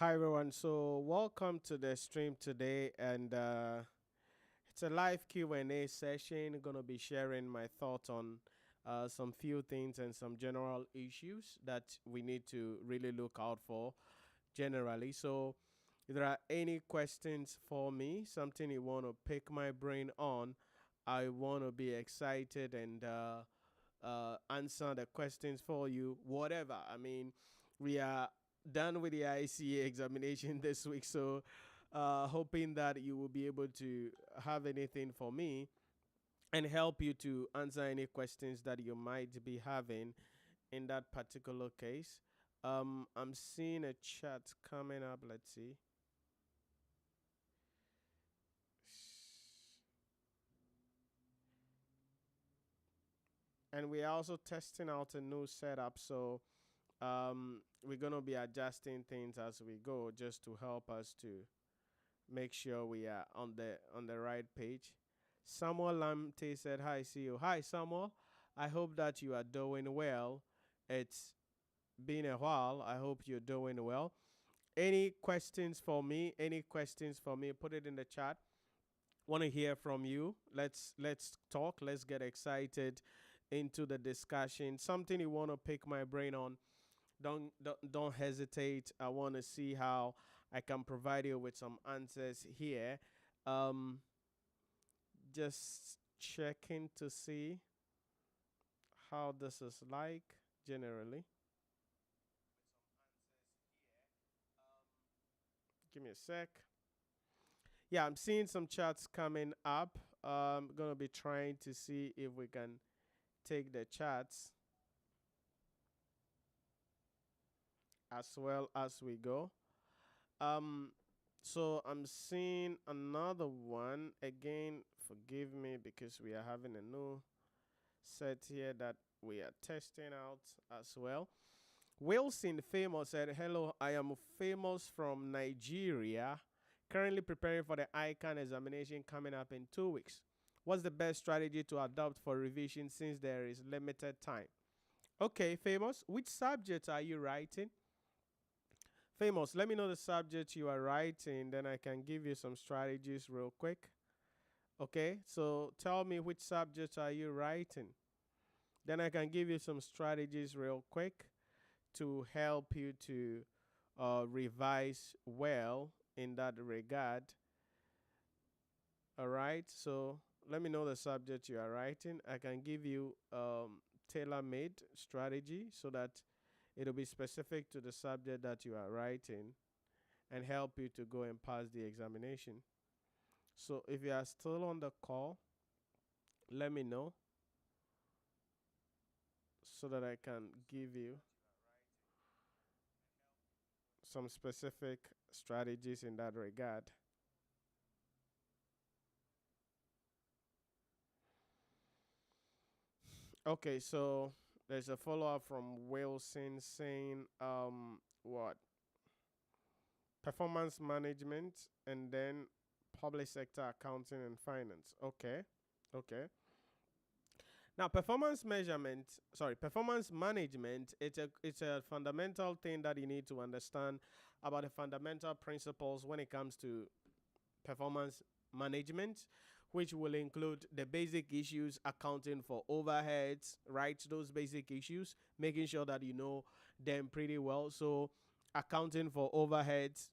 Hi everyone. So welcome to the stream today, and it's a live Q&A session. Gonna be sharing my thoughts on some few things and some general issues that we need to really look out for generally. So if there are any questions for me, something you want to pick my brain on, I want to be excited and answer the questions for you. Whatever. I mean, we are done with the ICA examination this week, so hoping that you will be able to have anything for me and help you to answer any questions that you might be having in that particular case. I'm seeing a chat coming up. Let's see. And we're also testing out a new setup, so we're gonna be adjusting things as we go, just to help us to make sure we are on the right page. Samuel Lamte said, "Hi, see you." Hi, Samuel. I hope that you are doing well. It's been a while. I hope you're doing well. Any questions for me? Any questions for me? Put it in the chat. Want to hear from you. Let's talk. Let's get excited into the discussion. Something you want to pick my brain on, don't hesitate. I want to see how I can provide you with some answers here. Um, just checking to see how this is like generally. Give me a sec. Yeah, I'm seeing some chats coming up. I'm gonna be trying to see if we can take the chats as well as we go. Um, so I'm seeing another one again. Forgive me because we are having a new set here that we are testing out as well. Wilson Famous said, "Hello, I am Famous from Nigeria, currently preparing for the ICANN examination coming up in 2 weeks. What's the best strategy to adopt for revision since there is limited time?" Okay, Famous, which subject are you writing? Famous, let me know the subject you are writing, then I can give you some strategies real quick. Okay, so tell me which subject are you writing? Then I can give you some strategies real quick to help you to revise well in that regard. All right, so let me know the subject you are writing. I can give you tailor-made strategy so that it'll be specific to the subject that you are writing and help you to go and pass the examination. So if you are still on the call, let me know so that I can give you some specific strategies in that regard. Okay, so there's a follow up from Wilson saying, what? Performance management and then public sector accounting and finance. Okay, okay. Now, performance management, it's a fundamental thing that you need to understand about the fundamental principles when it comes to performance management, which will include the basic issues, accounting for overheads, right? Those basic issues, making sure that you know them pretty well. So, accounting for overheads,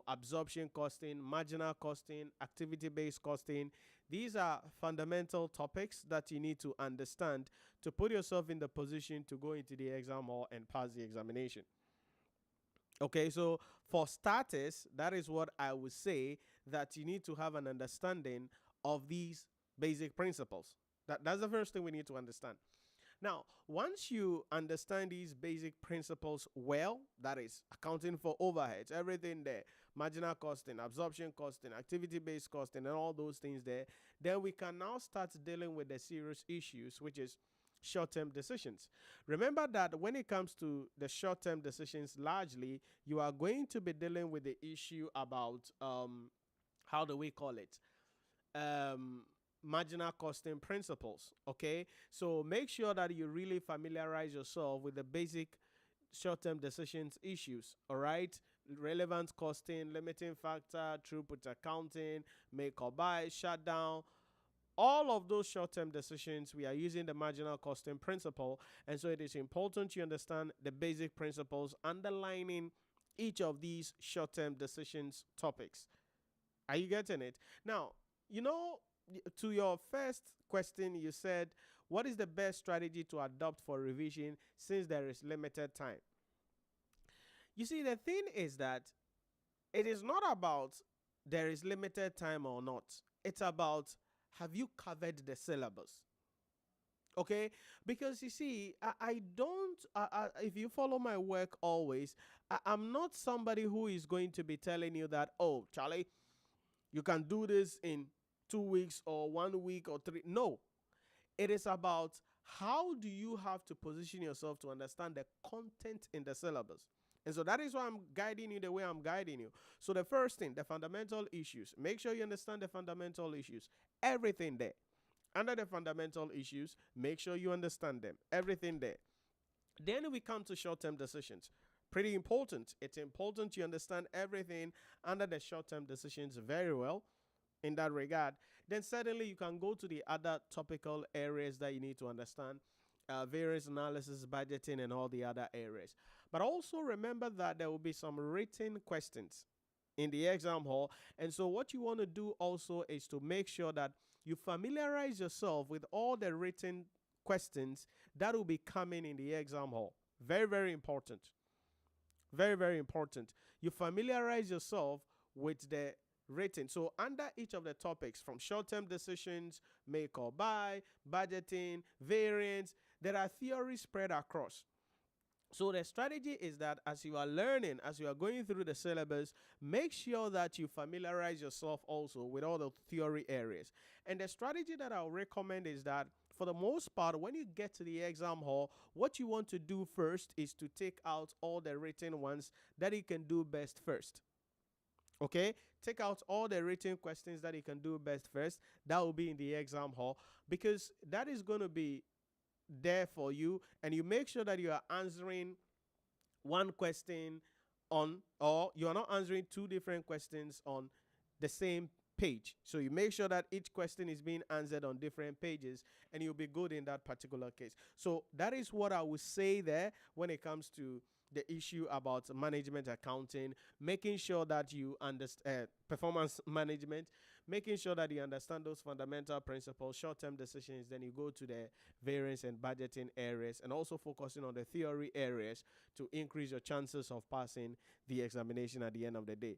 absorption costing, marginal costing, activity based costing. These are fundamental topics that you need to understand to put yourself in the position to go into the exam hall and pass the examination. Okay, so for starters, that is what I would say, that you need to have an understanding of these basic principles. That's the first thing we need to understand. Now, once you understand these basic principles well, that is accounting for overheads, everything there, marginal costing, absorption costing, activity based costing, and all those things there, then we can now start dealing with the serious issues, which is short-term decisions. Remember that when it comes to the short-term decisions, largely you are going to be dealing with the issue about how do we call it, marginal costing principles. Okay, so make sure that you really familiarize yourself with the basic short-term decisions issues. All right, relevant costing, limiting factor, throughput accounting, make or buy, shutdown. All of those short-term decisions, we are using the marginal costing principle, and so it is important you understand the basic principles underlining each of these short-term decisions topics. Are you getting it? Now, you know, to your first question, you said, what is the best strategy to adopt for revision since there is limited time? You see, the thing is that it is not about there is limited time or not. It's about, have you covered the syllabus? Okay, because you see, I don't, if you follow my work always, I'm not somebody who is going to be telling you that, oh, Charlie, you can do this in 2 weeks or 1 week or three. No, it is about how do you have to position yourself to understand the content in the syllabus. And so that is why I'm guiding you the way I'm guiding you. So the first thing, the fundamental issues. Make sure you understand the fundamental issues. Everything there. Under the fundamental issues, make sure you understand them. Everything there. Then we come to short-term decisions. Pretty important. It's important you understand everything under the short-term decisions very well in that regard. Then certainly you can go to the other topical areas that you need to understand. Variance analysis, budgeting, and all the other areas. But also remember that there will be some written questions in the exam hall. And so what you want to do also is to make sure that you familiarize yourself with all the written questions that will be coming in the exam hall. Very, very important. Very, very important. You familiarize yourself with the written. So under each of the topics, from short-term decisions, make or buy, budgeting, variance, there are theories spread across. So the strategy is that as you are learning, as you are going through the syllabus, make sure that you familiarize yourself also with all the theory areas. And the strategy that I'll recommend is that for the most part, when you get to the exam hall, what you want to do first is to take out all the written ones that you can do best first. Okay, take out all the written questions that you can do best first. That will be in the exam hall, because that is going to be there for you, and you make sure that you are answering one question on, or you are not answering two different questions on the same page. So you make sure that each question is being answered on different pages, and you'll be good in that particular case. So that is what I would say there when it comes to the issue about management accounting, making sure that you understand performance management, making sure that you understand those fundamental principles, short-term decisions. Then you go to the variance and budgeting areas, and also focusing on the theory areas to increase your chances of passing the examination at the end of the day.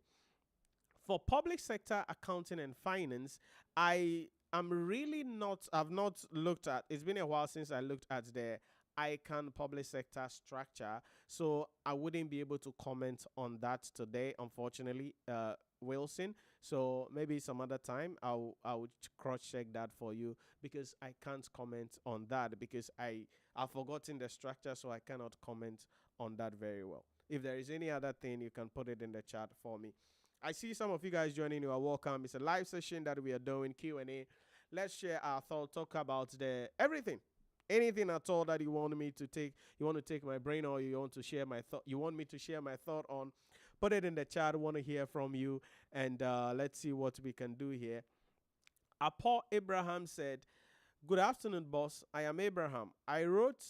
For public sector accounting and finance, I've not looked at, it's been a while since I looked at the ICANN public sector structure, so I wouldn't be able to comment on that today, unfortunately, Wilson. So maybe some other time I would cross check that for you, because I can't comment on that because I've forgotten the structure, so I cannot comment on that very well. If there is any other thing, you can put it in the chat for me. I see some of you guys joining. You are welcome. It's a live session that we are doing, Q&A. Let's share our thoughts, talk about the everything. Anything at all that you want me to take, you want to take my brain, or you want to share my thought, you want me to share my thought on, put it in the chat. I want to hear from you, and let's see what we can do here. Paul Abraham said, "Good afternoon, boss. I am Abraham. I wrote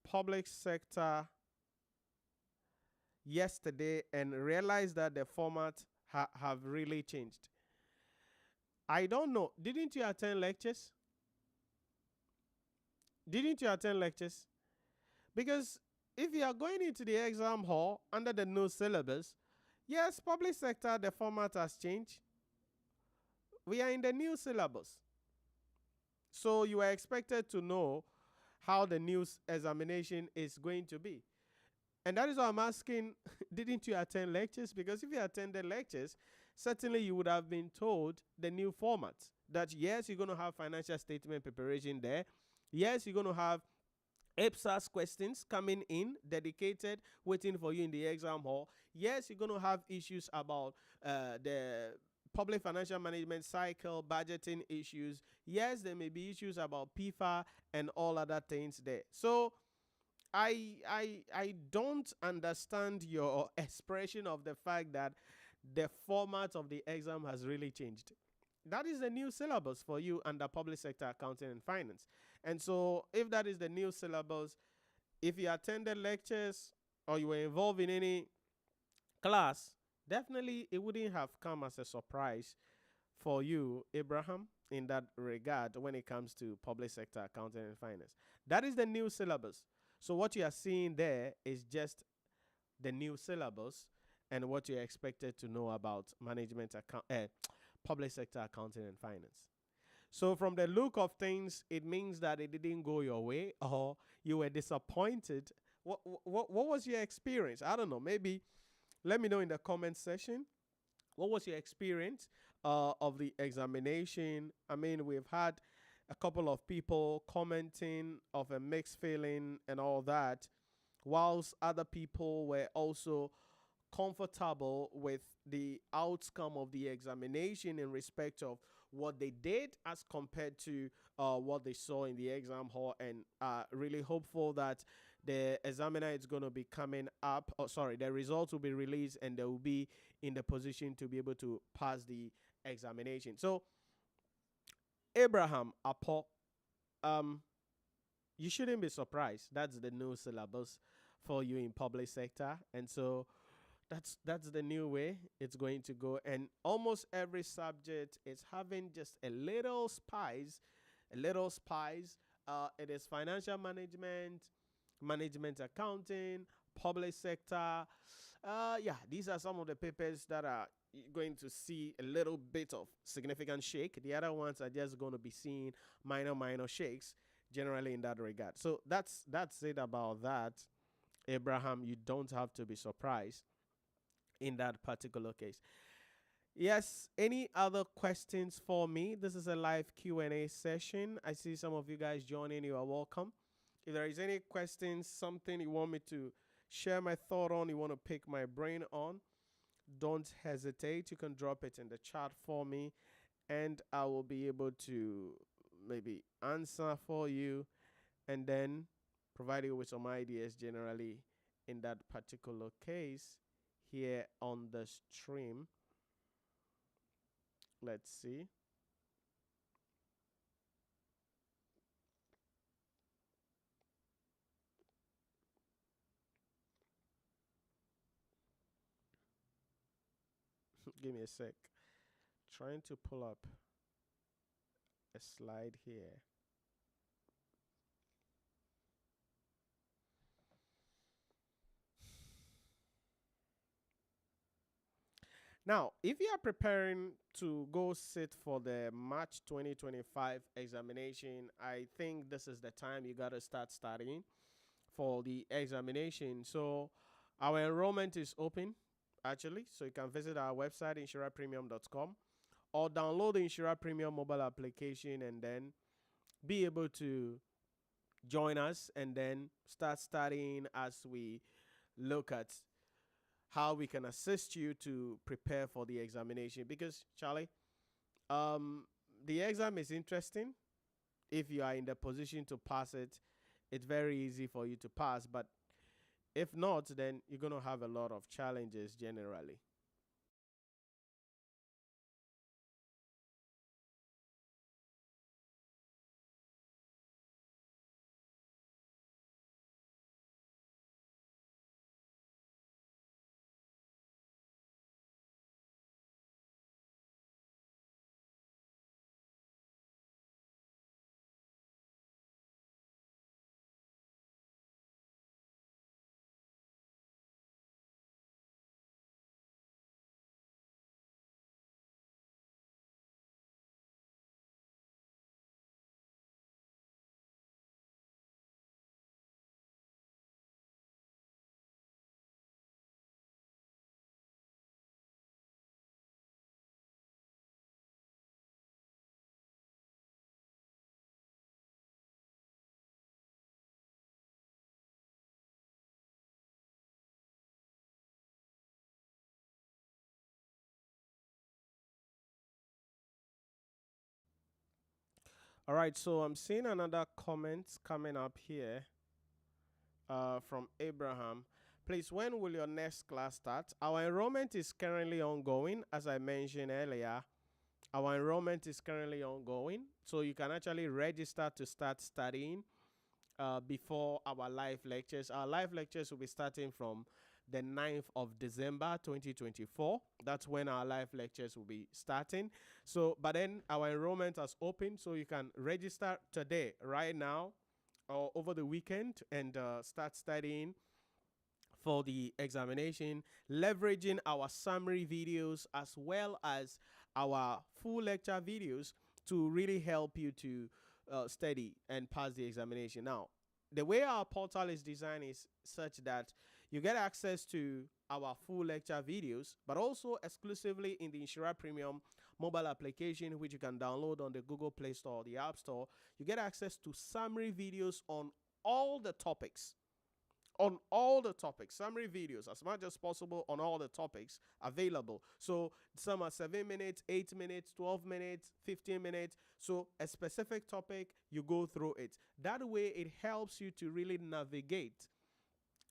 public sector yesterday and realized that the format have really changed. I don't know. Didn't you attend lectures? Didn't you attend lectures? Because if you are going into the exam hall under the new syllabus, yes, public sector, the format has changed. We are in the new syllabus. So you are expected to know how the new examination is going to be. And that is why I'm asking, didn't you attend lectures? Because if you attended lectures, certainly you would have been told the new format. That yes, you're going to have financial statement preparation there. Yes, you're going to have EPSAS questions coming in, dedicated, waiting for you in the exam hall. Yes, you're going to have issues about the public financial management cycle, budgeting issues. Yes, there may be issues about PIFA and all other things there. So I don't understand your expression of the fact that the format of the exam has really changed. That is the new syllabus for you under public sector accounting and finance. And so, if that is the new syllabus, if you attended lectures or you were involved in any class, definitely it wouldn't have come as a surprise for you, Abraham, in that regard when it comes to public sector accounting and finance. That is the new syllabus. So, what you are seeing there is just the new syllabus and what you're expected to know about public sector accounting and finance. So, from the look of things, it means that it didn't go your way or you were disappointed. What was your experience? I don't know. Maybe let me know in the comment section. What was your experience of the examination? I mean, we've had a couple of people commenting of a mixed feeling and all that, whilst other people were also comfortable with the outcome of the examination in respect of what they did as compared to what they saw in the exam hall, and really hopeful that the examiner is going to be coming up, oh sorry, the results will be released and they will be in the position to be able to pass the examination. So Abraham Apo, um you shouldn't be surprised. That's the new syllabus for you in public sector. And so that's the new way it's going to go. And almost every subject is having just a little spice, a little spice. It is financial management, management accounting, public sector. Yeah, these are some of the papers that are going to see a little bit of significant shake. The other ones are just going to be seeing minor shakes generally in that regard. So that's it about that. Abraham, you don't have to be surprised in that particular case. Yes, any other questions for me? This is a live Q&A session. I see some of you guys joining. You are welcome. If there is any questions, something you want me to share my thought on, you want to pick my brain on, don't hesitate. You can drop it in the chat for me and I will be able to maybe answer for you and then provide you with some ideas generally in that particular case here on the stream. Let's see. Give me a sec. Trying to pull up a slide here. Now, if you are preparing to go sit for the March 2025 examination, I think this is the time you got to start studying for the examination. So, our enrollment is open actually. So, you can visit our website, insurapremium.com, or download the Insura Premium mobile application and then be able to join us and then start studying as we look at how we can assist you to prepare for the examination. Because Charlie, um, the exam is interesting. If you are in the position to pass it, it's very easy for you to pass. But if not, then you're gonna have a lot of challenges generally. All right, so I'm seeing another comment coming up here. from Abraham. Please, when will your next class start? Our enrollment is currently ongoing, as I mentioned earlier. Our enrollment is currently ongoing, so you can actually register to start studying before our live lectures. Our live lectures will be starting from the 9th of December 2024. That's when our live lectures will be starting. So, but then our enrollment has opened, so you can register today, right now, or over the weekend, and start studying for the examination, leveraging our summary videos as well as our full lecture videos to really help you to study and pass the examination. Now, the way our portal is designed is such that you get access to our full lecture videos, but also exclusively in the Inshira Premium mobile application, which you can download on the Google Play Store or the App Store. You get access to summary videos on all the topics, summary videos as much as possible on all the topics available. So some are 7 minutes, 8 minutes, 12 minutes, 15 minutes. So a specific topic, you go through it. That way it helps you to really navigate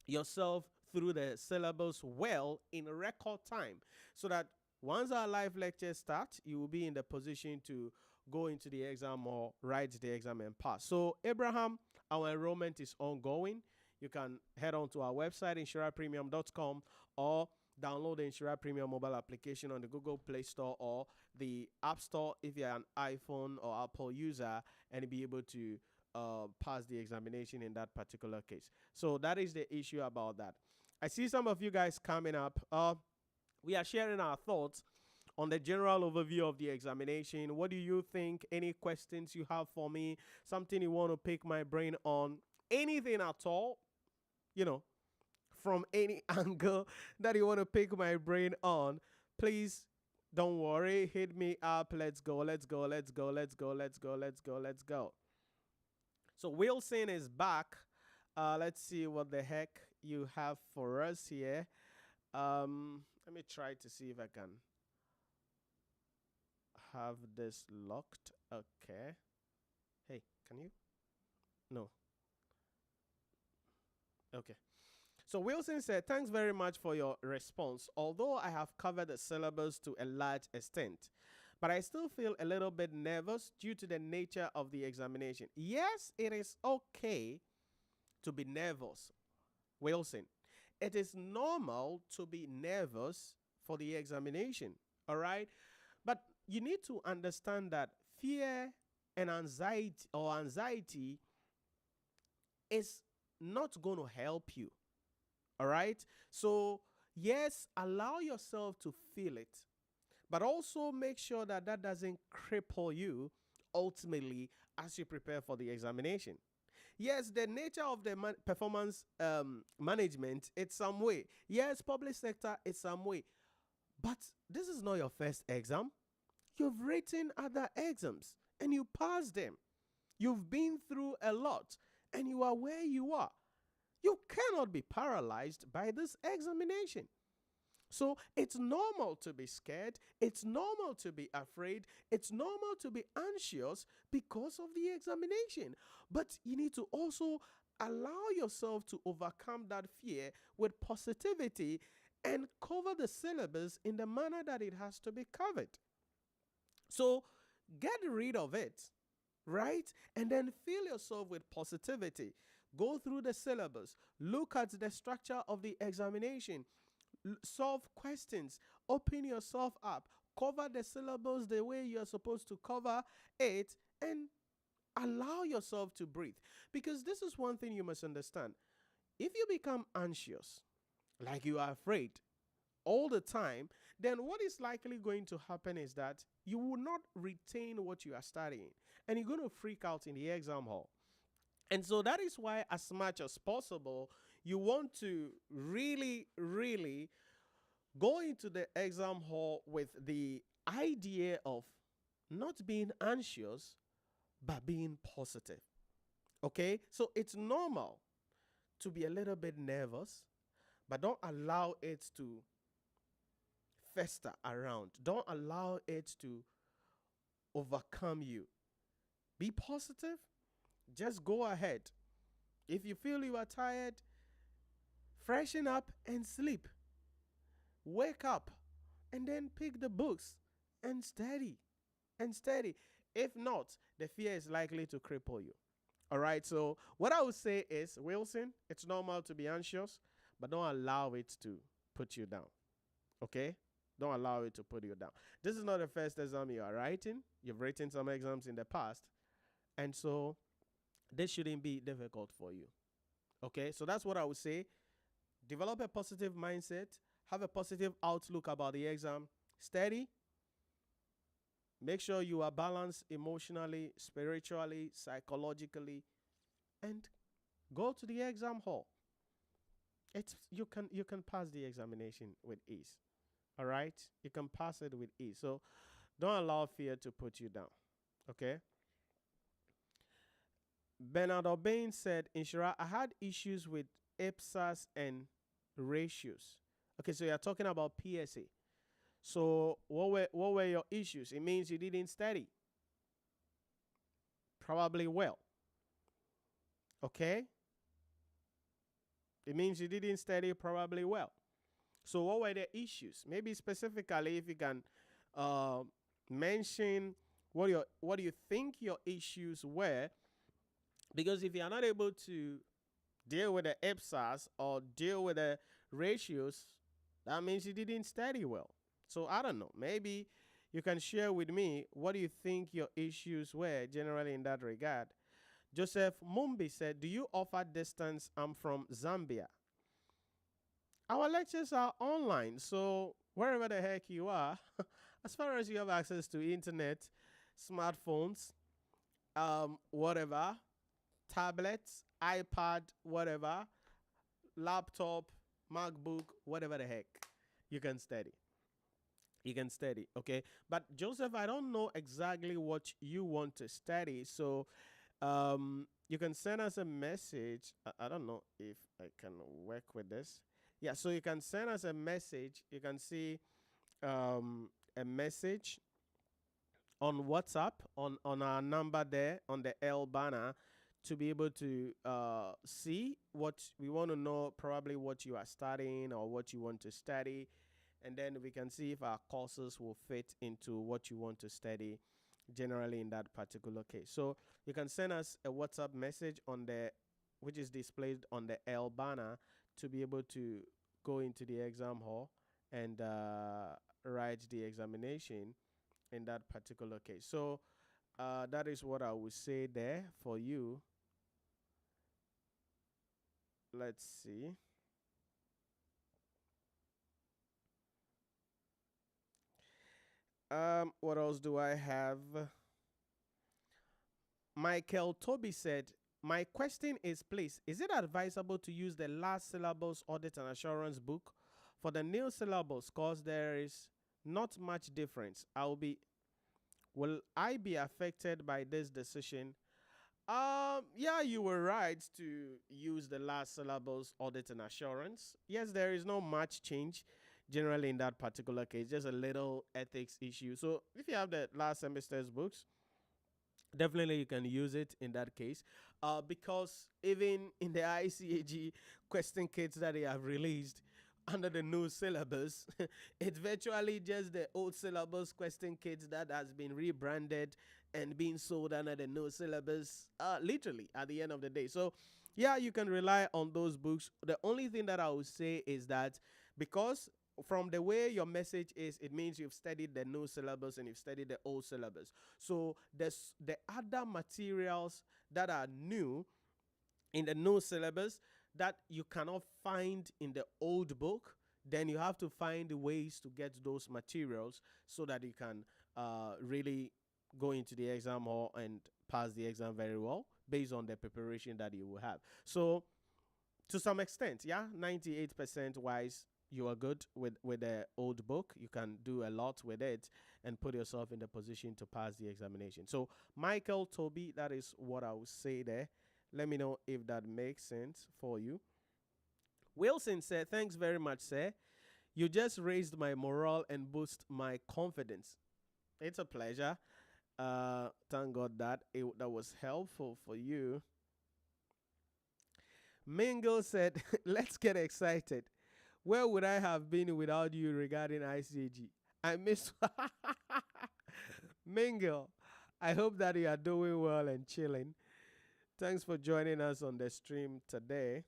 yourself through the syllabus well in record time, so that once our live lectures start, you will be in the position to go into the exam or write the exam and pass. So Abraham, our enrollment is ongoing. You can head on to our website, inshirapremium.com, or download the Inshira Premium mobile application on the Google Play Store or the App Store if you're an iPhone or Apple user, and be able to pass the examination in that particular case. So that is the issue about that. I see some of you guys coming up. We are sharing our thoughts on the general overview of the examination. What do you think? Any questions you have for me? Something you want to pick my brain on? Anything at all? You know, from any angle that you want to pick my brain on, please don't worry. Hit me up. Let's go. Let's go. Let's go. Let's go. Let's go. Let's go. Let's go. So Wilson is back. Let's see what the heck you have for us here. Let me try to see if I can have this locked. Okay. Hey, can you? No. Okay. So Wilson said, thanks very much for your response. Although I have covered the syllabus to a large extent, but I still feel a little bit nervous due to the nature of the examination. Yes, it is okay to be nervous, Wilson. It is normal to be nervous for the examination, all right? But you need to understand that fear and anxiety is not going to help you, all right? So, yes, allow yourself to feel it, but also make sure that that doesn't cripple you ultimately as you prepare for the examination. Yes, the nature of the performance management, it's some way. Yes, public sector, it's some way. But this is not your first exam. You've written other exams and you passed them. You've been through a lot and you are where you are. You cannot be paralyzed by this examination. So it's normal to be scared. It's normal to be afraid. It's normal to be anxious because of the examination. But you need to also allow yourself to overcome that fear with positivity and cover the syllabus in the manner that it has to be covered. So get rid of it, right? And then fill yourself with positivity. Go through the syllabus. Look at the structure of the examination. Solve questions. Open yourself up. Cover the syllabus the way you're supposed to cover it, and allow yourself to breathe. Because this is one thing you must understand. If you become anxious, like you are afraid all the time, then what is likely going to happen is that you will not retain what you are studying, and you're going to freak out in the exam hall. And so that is why, as much as possible, you want to really, really go into the exam hall with the idea of not being anxious, but being positive. Okay? So it's normal to be a little bit nervous, but don't allow it to fester around. Don't allow it to overcome you. Be positive. Just go ahead. If you feel you are tired, freshen up and sleep. Wake up and then pick the books and study and study. If not, the fear is likely to cripple you. All right. So, what I would say is, Wilson, it's normal to be anxious, but don't allow it to put you down. Okay? Don't allow it to put you down. This is not the first exam you are writing. You've written some exams in the past. And so, this shouldn't be difficult for you. Okay? So, that's what I would say. Develop a positive mindset, have a positive outlook about the exam, study, make sure you are balanced emotionally, spiritually, psychologically, and go to the exam hall. It's you can pass the examination with ease. All right? You can pass it with ease. So don't allow fear to put you down. Okay? Bernard O'Bain said, Inshira, I had issues with IPSAS and ratios. Okay, so you're talking about PSA. So what were your issues? It means you didn't study. Probably well. Okay? It means you didn't study probably well. So what were the issues? Maybe specifically if you can uh, mention what do you think your issues were, because if you are not able to deal with the IPSAS or deal with the ratios, that means you didn't study well. So I don't know. Maybe you can share with me what do you think your issues were generally in that regard. Joseph Mumbi said, do you offer distance? I'm from Zambia. Our lectures are online, so wherever the heck you are, as far as you have access to internet, smartphones, whatever, tablets, iPad, whatever, laptop, MacBook, whatever the heck, you can study. You can study, okay? But Joseph, I don't know exactly what you want to study, so you can send us a message. I don't know if I can work with this. Yeah, so you can send us a message. You can see a message on WhatsApp on our number there on the L banner to be able to see what we want to know, probably what you are studying or what you want to study, and then we can see if our courses will fit into what you want to study generally in that particular case. So you can send us a WhatsApp message on the which is displayed on the L banner to be able to go into the exam hall and write the examination in that particular case. So that is what I would say there for you. Let's see. What else do I have? Michael Toby said, my question is, please, is it advisable to use the last syllabus audit and assurance book for the new syllabus? Cause there is not much difference. Will I be affected by this decision? Yeah, you were right to use the last syllabus audit and assurance. Yes, there is no much change generally in that particular case, just a little ethics issue. So if you have the last semester's books, definitely you can use it in that case. Because even in the ICAG question kits that they have released under the new syllabus, it's virtually just the old syllabus question kits that has been rebranded and being sold under the new syllabus, literally at the end of the day. So yeah, you can rely on those books. The only thing that I would say is that because from the way your message is, it means you've studied the new syllabus and you've studied the old syllabus. So there's the other materials that are new in the new syllabus that you cannot find in the old book. Then you have to find ways to get those materials so that you can really go into the exam hall and pass the exam very well based on the preparation that you will have. So to some extent, yeah, 98% wise, you are good with the old book. You can do a lot with it and put yourself in the position to pass the examination. So Michael Toby, that is what I would say there. Let me know if that makes sense for you. Wilson said, thanks very much, sir. You just raised my morale and boost my confidence. It's a pleasure. Thank God that that was helpful for you. Mingle said, let's get excited. Where would I have been without you regarding ICAG? I miss Mingle. I hope that you are doing well and chilling. Thanks for joining us on the stream today.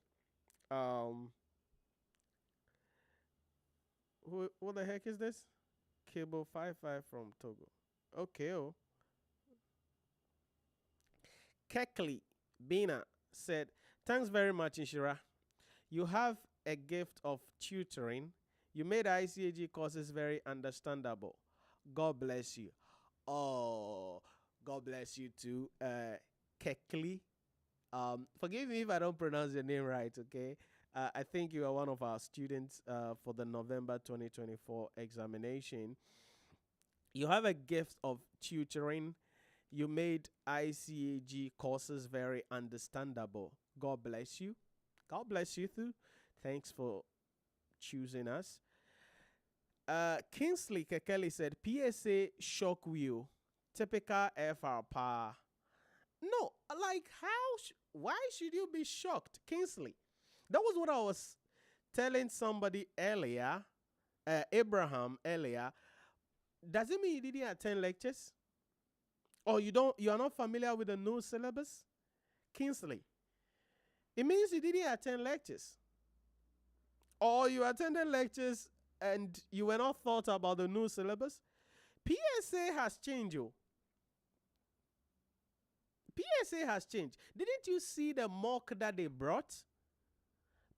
Um, who the heck is this? Cable 55 from Togo. Okay. Oh. Kekli Bina said, thanks very much, Inshira. You have a gift of tutoring. You made ICAG courses very understandable. God bless you. Oh, God bless you too, Kekli. Forgive me if I don't pronounce your name right, okay? I think you are one of our students for the November 2024 examination. You have a gift of tutoring. You made ICAG courses very understandable. God bless you. God bless you too. Thanks for choosing us. Kingsley Kekeli said, PSA shock wheel, typical FR power. No, like why should you be shocked, Kingsley? That was what I was telling somebody earlier, Abraham earlier. Does it mean you didn't attend lectures? Or you are not familiar with the new syllabus? Kingsley, it means you didn't attend lectures. Or you attended lectures and you were not thought about the new syllabus. PSA has changed you. PSA has changed. Didn't you see the mock that they brought?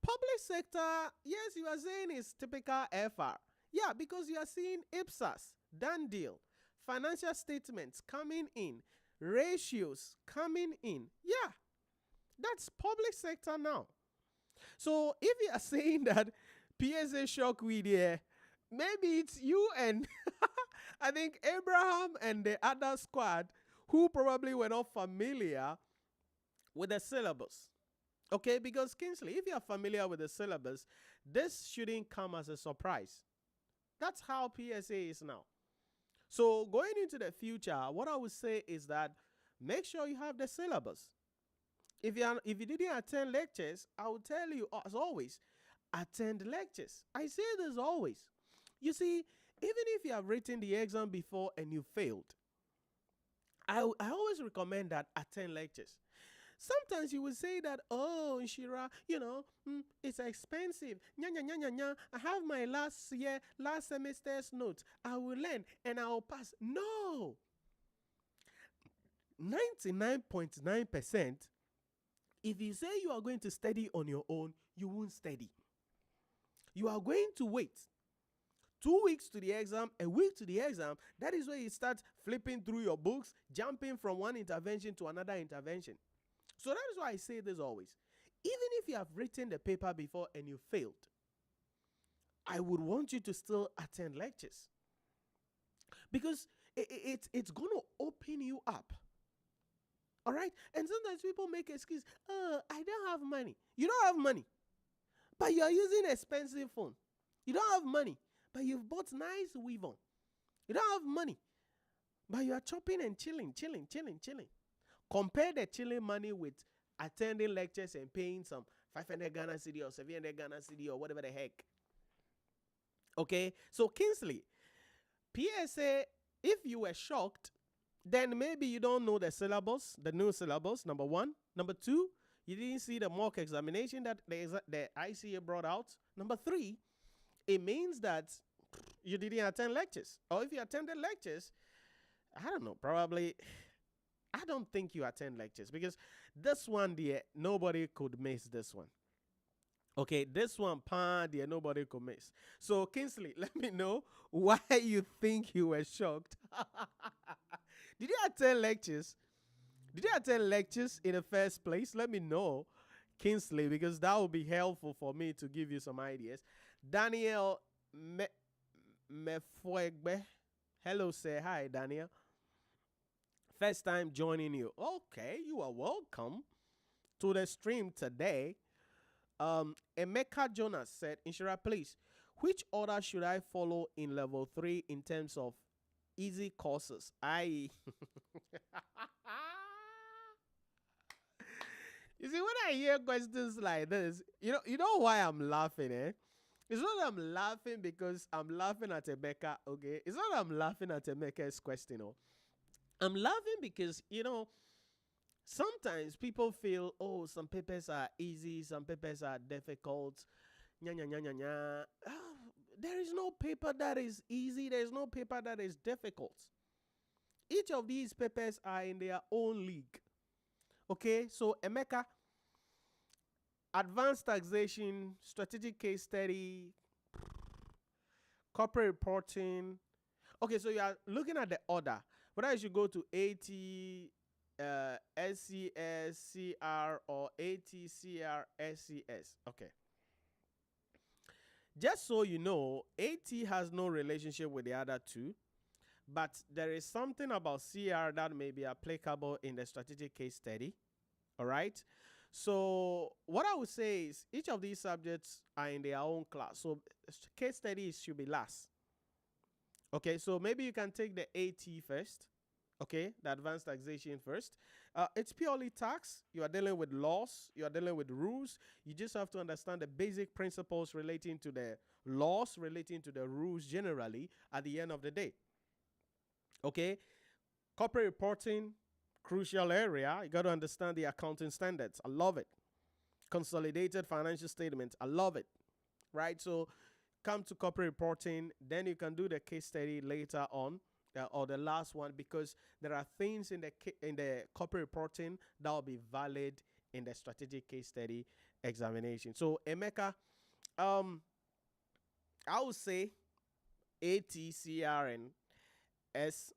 Public sector, yes, you are saying it's typical FR. Yeah, because you are seeing IPSAS, done deal, financial statements coming in, ratios coming in. Yeah, that's public sector now. So if you are saying that PSA shock with here, maybe it's you and I think Abraham and the other squad who probably were not familiar with the syllabus. Okay, because Kingsley, if you are familiar with the syllabus, this shouldn't come as a surprise. That's how PSA is now. So going into the future, what I would say is that make sure you have the syllabus. If you didn't attend lectures, I will tell you as always, attend lectures. I say this always. You see, even if you have written the exam before and you failed, I always recommend that attend lectures. Sometimes you will say that, oh, Shira, it's expensive. Nya, nya, nya, nya, nya. I have my last semester's notes. I will learn and I will pass. No. 99.9%, if you say you are going to study on your own, you won't study. You are going to wait 2 weeks to the exam, a week to the exam. That is where you start flipping through your books, jumping from one intervention to another intervention. So that is why I say this always. Even if you have written the paper before and you failed, I would want you to still attend lectures. Because it's going to open you up. All right? And sometimes people make excuse, I don't have money. You don't have money, but you are using an expensive phone. You don't have money, but you've bought nice weave on. You don't have money, but you are chopping and chilling. Compare the chilling money with attending lectures and paying some 500 Ghana cedi or 700 Ghana cedi or whatever the heck. Okay, so Kingsley, PSA, if you were shocked, then maybe you don't know the syllabus, the new syllabus, number one. Number two, you didn't see the mock examination that the ICA brought out. Number three, it means that you didn't attend lectures. Or if you attended lectures, I don't know, probably, I don't think you attend lectures because this one, dear, nobody could miss this one. Okay, this one, dear, nobody could miss. So, Kingsley, let me know why you think you were shocked. Did you attend lectures? Did you attend lectures in the first place? Let me know, Kingsley, because that will be helpful for me to give you some ideas. Daniel Mefuegbe. Hello, say hi, Daniel. First time joining you. Okay, you are welcome to the stream today. Emeka Jonas said, Inshira, please, which order should I follow in level 3 in terms of easy courses? You see, when I hear questions like this, you know why I'm laughing, eh? It's not that I'm laughing because I'm laughing at Emeka, okay? It's not that I'm laughing at Emeka's question, oh. I'm laughing because, sometimes people feel, oh, some papers are easy, some papers are difficult. Nya, nya, nya, nya, nya. There is no paper that is easy, there is no paper that is difficult. Each of these papers are in their own league. Okay, so Emeka, advanced taxation, strategic case study, corporate reporting. Okay, so you are looking at the order. Whether you should go to AT, SCS, CR, or ATCR, SCS. Okay. Just so you know, AT has no relationship with the other two, but there is something about CR that may be applicable in the strategic case study. All right. So what I would say is each of these subjects are in their own class. So case studies should be last. Okay, so maybe you can take the AT first. Okay, the advanced taxation first. It's purely tax. You are dealing with laws. You are dealing with rules. You just have to understand the basic principles relating to the laws, relating to the rules generally at the end of the day. Okay, corporate reporting, crucial area. You got to understand the accounting standards. I love it. Consolidated financial statements. I love it. Right? So come to corporate reporting, then you can do the case study later on. Or the last one, because there are things in the corporate reporting that will be valid in the strategic case study examination. So Emeka, I would say ATCR and SCS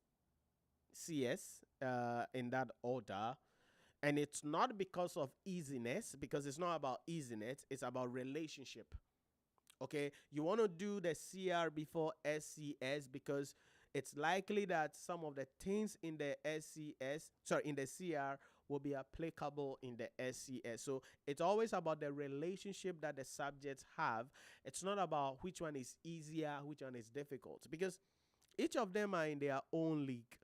in that order. And it's not because of easiness, because it's not about easiness, it's about relationship. Okay, you want to do the CR before SCS because it's likely that some of the things in the in the CR will be applicable in the SCS. So it's always about the relationship that the subjects have. It's not about which one is easier, which one is difficult, because each of them are in their own league.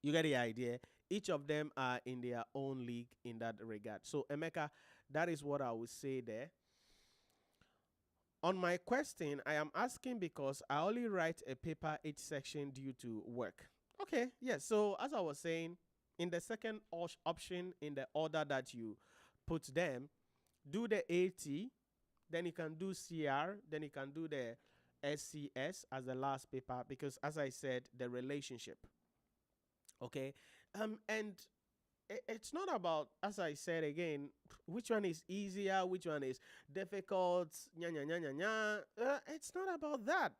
You get the idea? Each of them are in their own league in that regard. So Emeka, that is what I would say there. On my question, I am asking because I only write a paper each section due to work. Okay, yes. So as I was saying, in the second option, in the order that you put them, do the AT, then you can do CR, then you can do the SCS as the last paper because, as I said, the relationship. Okay, and it's not about, as I said again, which one is easier, which one is difficult. Nya, nya, nya, nya, nya. It's not about that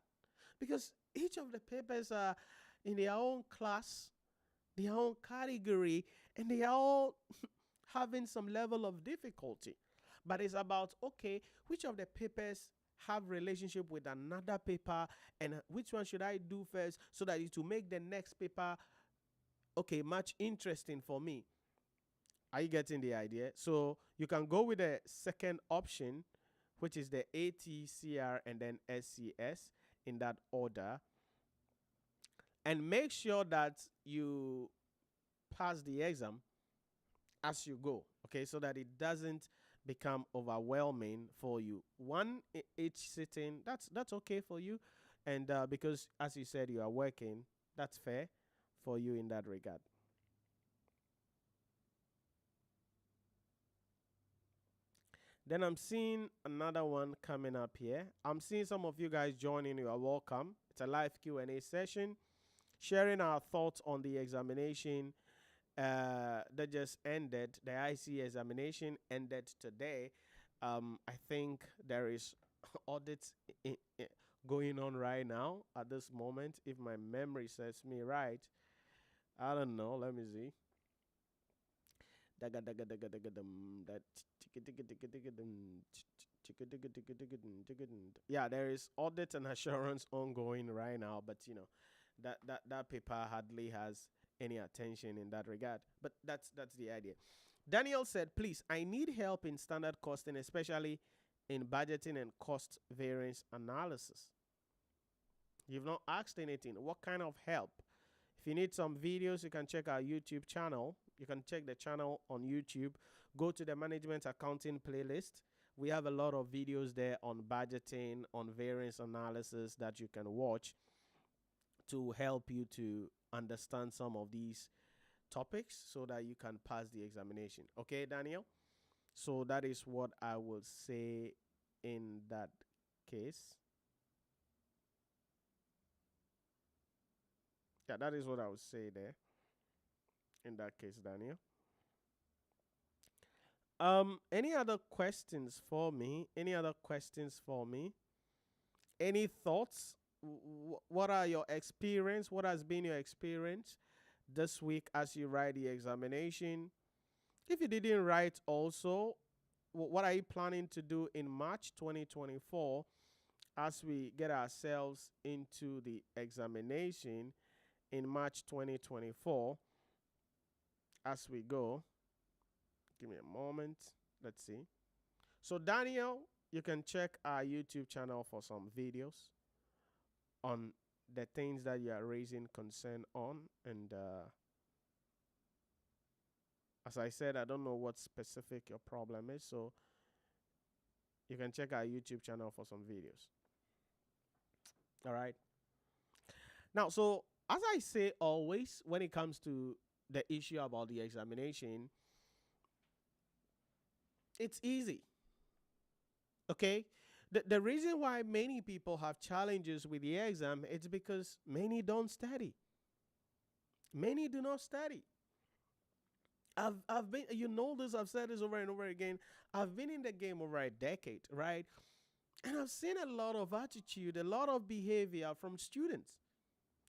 because each of the papers are in their own class, their own category, and they are all having some level of difficulty. But it's about, okay, which of the papers have relationship with another paper, and which one should I do first so that it will make the next paper, okay, much interesting for me. Are you getting the idea? So you can go with the second option, which is the ATCR and then SCS in that order. And make sure that you pass the exam as you go, okay, so that it doesn't become overwhelming for you. One each sitting, that's okay for you. And because, as you said, you are working, that's fair for you in that regard. Then I'm seeing another one coming up here. I'm seeing some of you guys joining. You are welcome. It's a live Q&A session, sharing our thoughts on the examination that just ended. The IC examination ended today. I think there is audits going on right now at this moment, if my memory serves me right. I don't know. Let me see. Daga daga daga daga dum, that yeah, there is audit and assurance ongoing right now, but that paper hardly has any attention in that regard. But that's the idea. Daniel said, please, I need help in standard costing, especially in budgeting and cost variance analysis. You've not asked anything. What kind of help? If you need some videos, you can check our YouTube channel. You can check the channel on YouTube. go to the management accounting playlist. We have a lot of videos there on budgeting, on variance analysis that you can watch to help you to understand some of these topics so that you can pass the examination. Okay, Daniel? So that is what I will say in that case. Yeah, that is what I would say there in that case, Daniel. Any other questions for me? Any other questions for me? Any thoughts? What are your experience? What has been your experience this week as you write the examination? If you didn't write also, what are you planning to do in March 2024 as we get ourselves into the examination in March 2024 as we go? Give me a moment. Let's see. So Daniel, you can check our YouTube channel for some videos on the things that you are raising concern on. And as I said, I don't know what specific your problem is, so you can check our YouTube channel for some videos. All right. Now, so as I say always, when it comes to the issue about the examination, it's easy. Okay? The reason why many people have challenges with the exam is because many don't study. Many do not study. I've been, you know this, I've said this over and over again. I've been in the game over a decade, right? And I've seen a lot of attitude, a lot of behavior from students.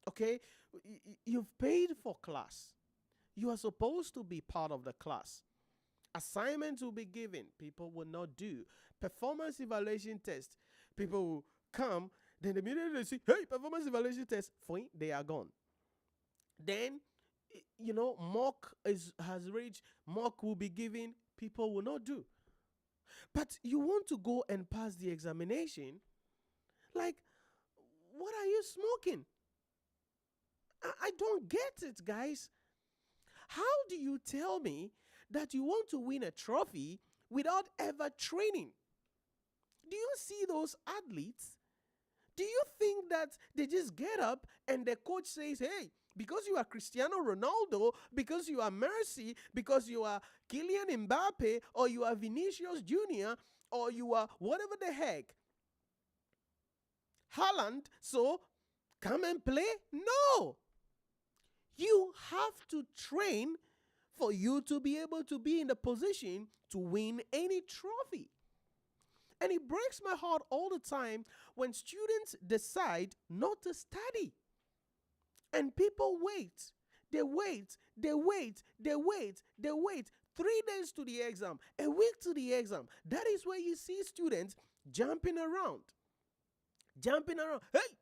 Okay? You've paid for class. You are supposed to be part of the class. Assignments will be given, people will not do. Performance evaluation test, people will come, then immediately they see, hey, performance evaluation test, fine, they are gone. Then, mock has reached, mock will be given, people will not do. But you want to go and pass the examination, like, what are you smoking? I don't get it, guys. How do you tell me that you want to win a trophy without ever training? Do you see those athletes? Do you think that they just get up and the coach says, hey, because you are Cristiano Ronaldo, because you are Messi, because you are Kylian Mbappe, or you are Vinicius Jr., or you are whatever the heck, Haaland, so come and play? No. You have to train for you to be able to be in the position to win any trophy. And it breaks my heart all the time when students decide not to study. And people wait. They wait. 3 days to the exam, a week to the exam. That is where you see students jumping around. Hey!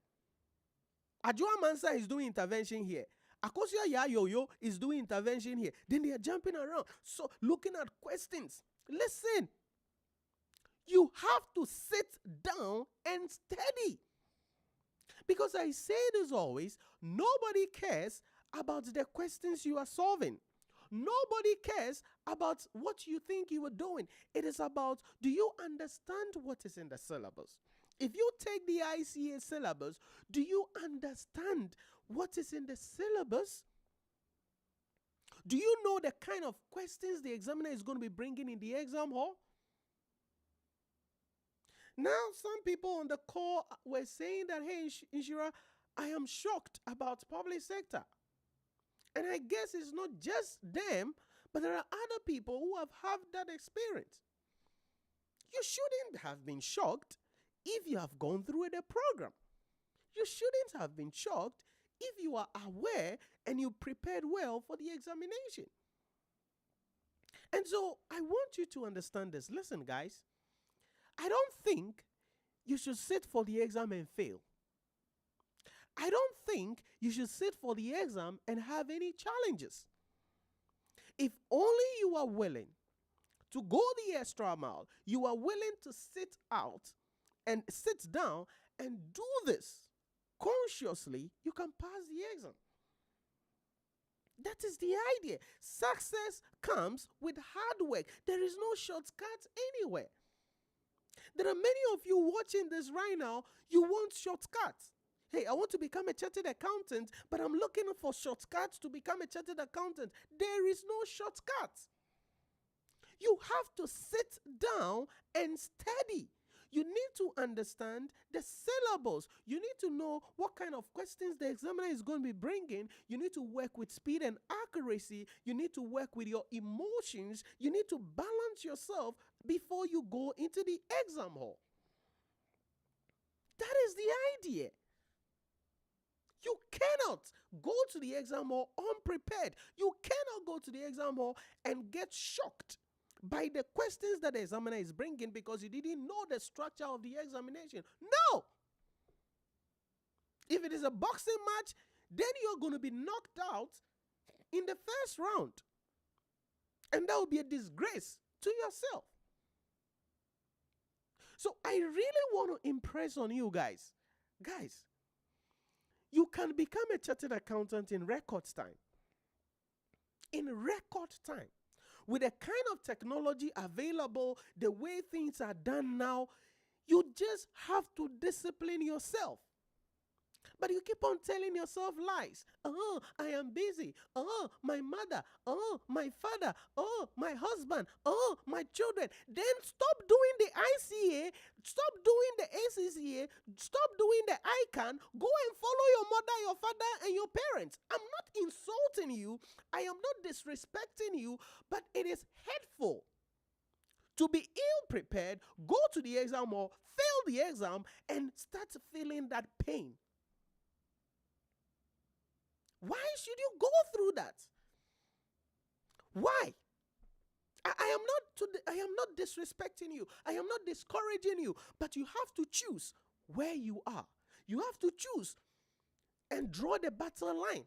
Ajua Mansa is doing intervention here. Akosia Yayoyo is doing intervention here. Then they are jumping around. So looking at questions. Listen. You have to sit down and study. Because I say this always, nobody cares about the questions you are solving. Nobody cares about what you think you are doing. It is about, do you understand what is in the syllabus? If you take the ICA syllabus, do you understand what is in the syllabus? Do you know the kind of questions the examiner is going to be bringing in the exam hall? Now, some people on the call were saying that, hey, Inshira, I am shocked about public sector. And I guess it's not just them, but there are other people who have had that experience. You shouldn't have been shocked if you have gone through the program. You shouldn't have been shocked if you are aware and you prepared well for the examination. And so I want you to understand this. Listen, guys, I don't think you should sit for the exam and fail. I don't think you should sit for the exam and have any challenges. If only you are willing to go the extra mile, you are willing to sit out and sit down and do this consciously, you can pass the exam. That is the idea. Success comes with hard work. There is no shortcuts anywhere. There are many of you watching this right now, you want shortcuts. Hey, I want to become a chartered accountant, but I'm looking for shortcuts to become a chartered accountant. There is no shortcut. You have to sit down and study. You need to understand the syllables. You need to know what kind of questions the examiner is going to be bringing. You need to work with speed and accuracy. You need to work with your emotions. You need to balance yourself before you go into the exam hall. That is the idea. You cannot go to the exam hall unprepared. You cannot go to the exam hall and get shocked by the questions that the examiner is bringing because you didn't know the structure of the examination. No! If it is a boxing match, then you're going to be knocked out in the first round. And that will be a disgrace to yourself. So I really want to impress on you guys. Guys, you can become a chartered accountant in record time. In record time. With the kind of technology available, the way things are done now, you just have to discipline yourself. But you keep on telling yourself lies. Oh, I am busy. Oh, my mother. Oh, my father. Oh, my husband. Oh, my children. Then stop doing the ICA. Stop doing the ACCA. Stop doing the ICANN. Go and follow your mother, your father, and your parents. I'm not insulting you. I am not disrespecting you, but it is hurtful to be ill prepared, go to the exam or fail the exam, and start feeling that pain. Why should you go through that? Why? I am not disrespecting you. I am not discouraging you. But you have to choose where you are. You have to choose and draw the battle line.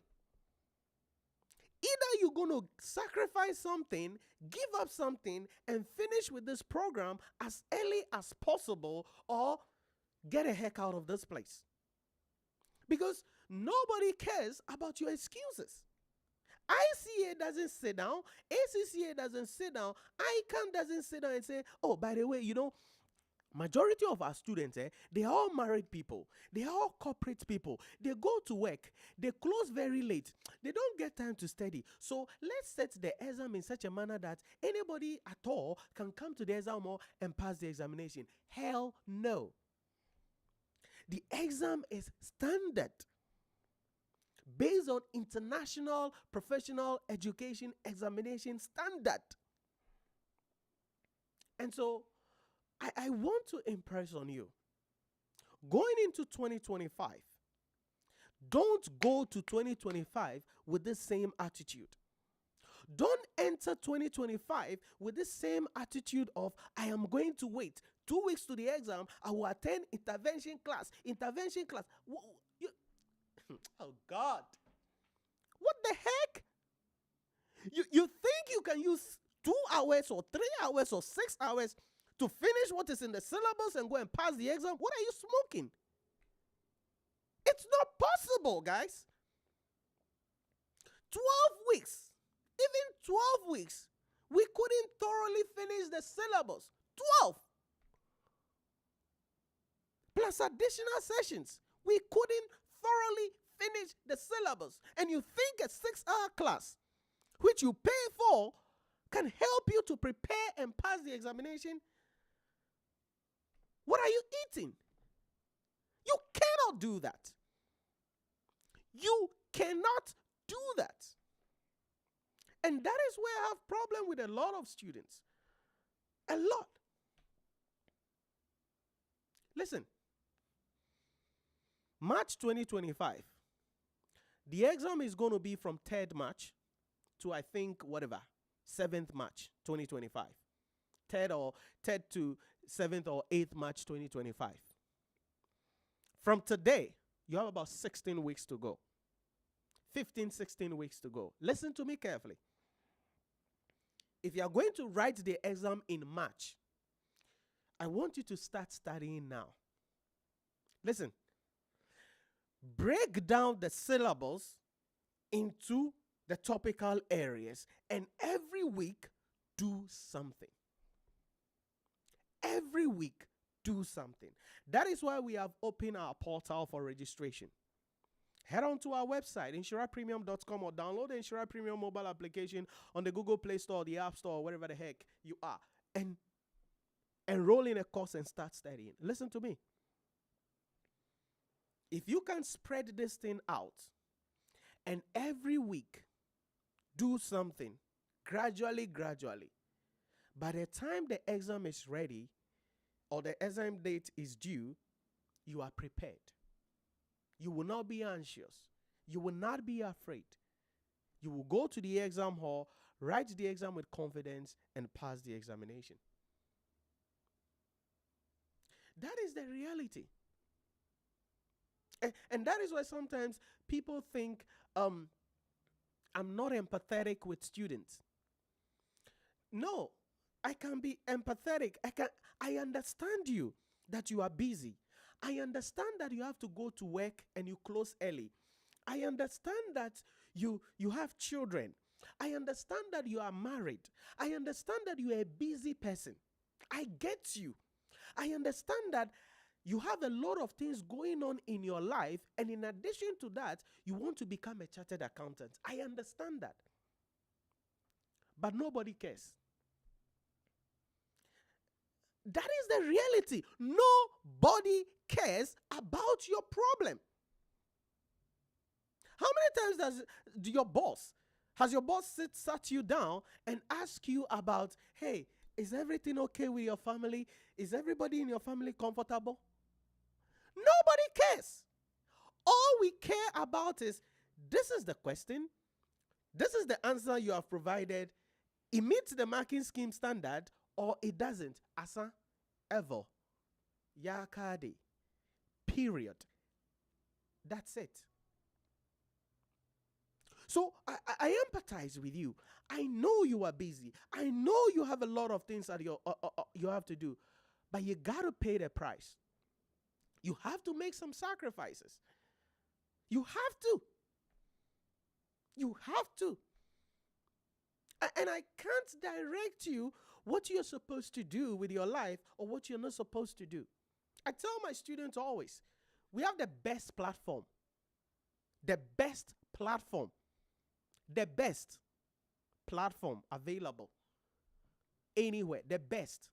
Either you're going to sacrifice something, give up something, and finish with this program as early as possible, or get the heck out of this place. Because nobody cares about your excuses. ICA doesn't sit down. ACCA doesn't sit down. ICANN doesn't sit down and say, oh, by the way, majority of our students, they are all married people. They are all corporate people. They go to work. They close very late. They don't get time to study. So let's set the exam in such a manner that anybody at all can come to the exam hall and pass the examination. Hell no. The exam is standard based on international professional education examination standard. And so I want to impress on you. Going into 2025, don't go to 2025 with the same attitude. Don't enter 2025 with the same attitude of, I am going to wait 2 weeks to the exam. I will attend intervention class. Oh, God. What the heck? You think you can use 2 hours or 3 hours or 6 hours to finish what is in the syllabus and go and pass the exam? What are you smoking? It's not possible, guys. 12 weeks. Even 12 weeks. We couldn't thoroughly finish the syllabus. 12. Plus additional sessions. We couldn't thoroughly finish the syllabus. And you think a 6-hour class, which you pay for, can help you to prepare and pass the examination? What are you eating? You cannot do that. You cannot do that. And that is where I have problem with a lot of students. A lot. Listen. March 2025. The exam is going to be from 3rd March to, I think, 7th March 2025. 3rd to 7th or 8th March 2025. From today, you have about 16 weeks to go. 15, 16 weeks to go. Listen to me carefully. If you are going to write the exam in March, I want you to start studying now. Listen. Break down the syllabus into the topical areas, and every week do something. Every week do something. That is why we have opened our portal for registration. Head on to our website, insurapremium.com, or download the Insura Premium mobile application on the Google Play Store, the App Store, or wherever the heck you are, and enroll in a course and start studying. Listen to me. If you can spread this thing out and every week do something gradually, by the time the exam is ready or the exam date is due, you are prepared. You will not be anxious. You will not be afraid. You will go to the exam hall, write the exam with confidence, and pass the examination. That is the reality. And that is why sometimes people think I'm not empathetic with students. No, I can be empathetic. I understand you that you are busy. I understand that you have to go to work and you close early. I understand that you have children. I understand that you are married. I understand that you are a busy person. I get you. I understand that you have a lot of things going on in your life, and in addition to that, you want to become a chartered accountant. I understand that. But nobody cares. That is the reality. Nobody cares about your problem. How many times has your boss sat you down and ask you about, hey, is everything okay with your family? Is everybody in your family comfortable? Nobody cares. All we care about is, this is the question. This is the answer you have provided. It meets the marking scheme standard or it doesn't. Asa, ever. Yakade. Period. That's it. So I empathize with you. I know you are busy. I know you have a lot of things that you have to do. But you got to pay the price. You have to make some sacrifices. You have to. You have to. And I can't direct you what you're supposed to do with your life or what you're not supposed to do. I tell my students always, we have the best platform. The best platform. The best platform available anywhere. The best.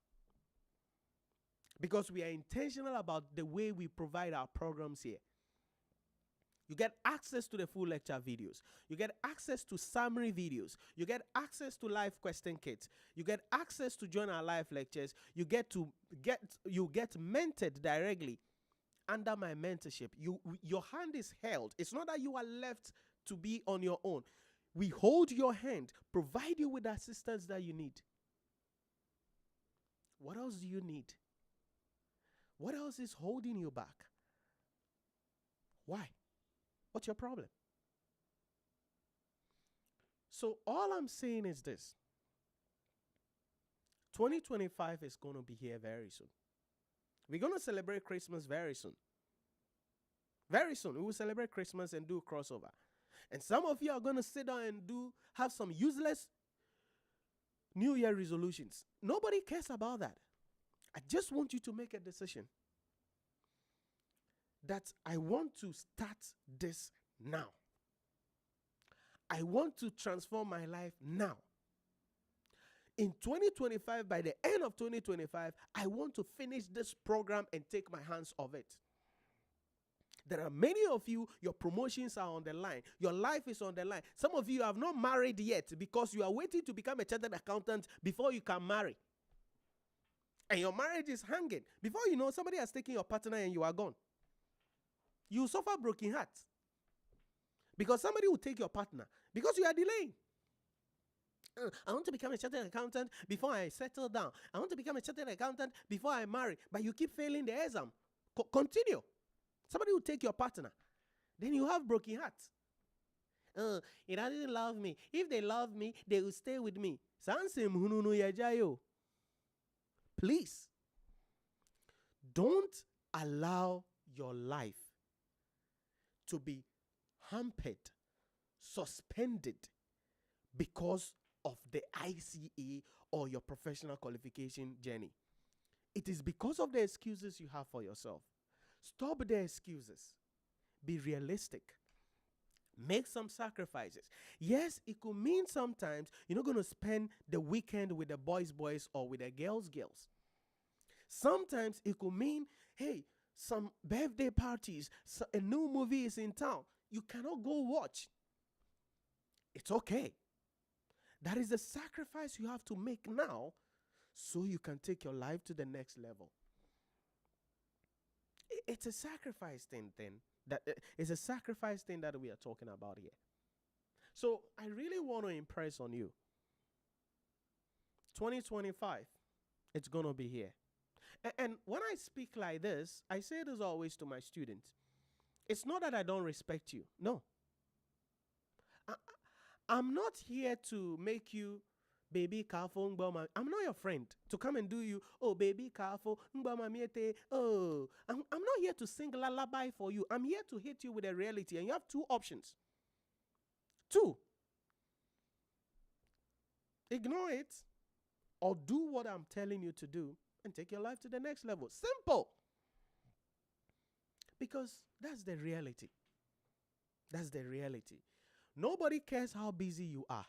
Because we are intentional about the way we provide our programs here. You get access to the full lecture videos. You get access to summary videos. You get access to live question kits. You get access to join our live lectures. You get mentored directly under my mentorship. Your hand is held. It's not that you are left to be on your own. We hold your hand, provide you with the assistance that you need. What else do you need? What else is holding you back? Why? What's your problem? So all I'm saying is this. 2025 is going to be here very soon. We're going to celebrate Christmas very soon. Very soon. We will celebrate Christmas and do crossover. And some of you are going to sit down and have some useless New Year resolutions. Nobody cares about that. I just want you to make a decision that I want to start this now. I want to transform my life now. In 2025, by the end of 2025, I want to finish this program and take my hands off it. There are many of you, your promotions are on the line. Your life is on the line. Some of you have not married yet because you are waiting to become a chartered accountant before you can marry. And your marriage is hanging. Before you know, somebody has taken your partner and you are gone. You suffer broken heart. Because somebody will take your partner. Because you are delaying. I want to become a chartered accountant before I settle down. I want to become a chartered accountant before I marry. But you keep failing the exam. Continue. Somebody will take your partner. Then you have broken heart. He doesn't love me. If they love me, they will stay with me. Please, don't allow your life to be hampered, suspended because of the ICA or your professional qualification journey. It is because of the excuses you have for yourself. Stop the excuses. Be realistic. Make some sacrifices. Yes, it could mean sometimes you're not going to spend the weekend with the boys' or with the girls' girls. Sometimes it could mean, hey, some birthday parties, a new movie is in town. You cannot go watch. It's okay. That is the sacrifice you have to make now so you can take your life to the next level. It's a sacrifice thing. It's a sacrifice thing that we are talking about here. So I really want to impress on you. 2025, it's going to be here. And when I speak like this, I say this always to my students. It's not that I don't respect you. No. I'm not here to make you baby careful. I'm not your friend to come and do you. Oh, baby careful. Oh, I'm not here to sing lullaby for you. I'm here to hit you with a reality. And you have two options. Two. Ignore it or do what I'm telling you to do and take your life to the next level. Simple. Because that's the reality. That's the reality. Nobody cares how busy you are.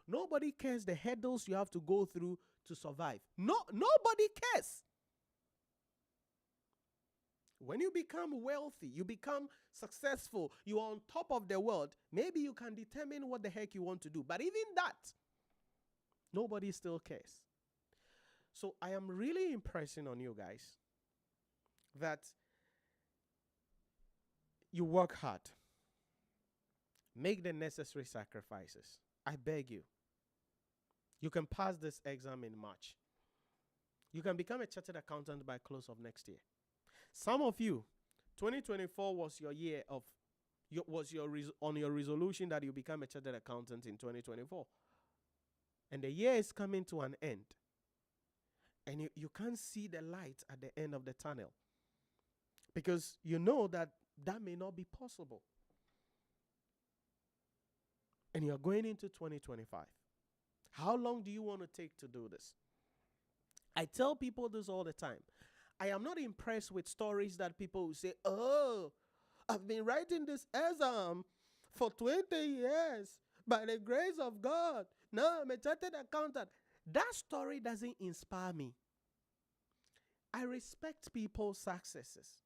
Nobody cares the hurdles you have to go through to survive. Nobody cares. When you become wealthy, you become successful, you are on top of the world, maybe you can determine what the heck you want to do. But even that, nobody still cares. So I am really impressing on you guys that you work hard. Make the necessary sacrifices. I beg you. You can pass this exam in March. You can become a chartered accountant by close of next year. Some of you, 2024 was your year of, on your resolution that you become a chartered accountant in 2024. And the year is coming to an end. And you can't see the light at the end of the tunnel. Because you know that may not be possible. And you're going into 2025. How long do you want to take to do this? I tell people this all the time. I am not impressed with stories that people will say, oh, I've been writing this exam for 20 years by the grace of God. Now I'm a chartered accountant. That story doesn't inspire me. I respect people's successes,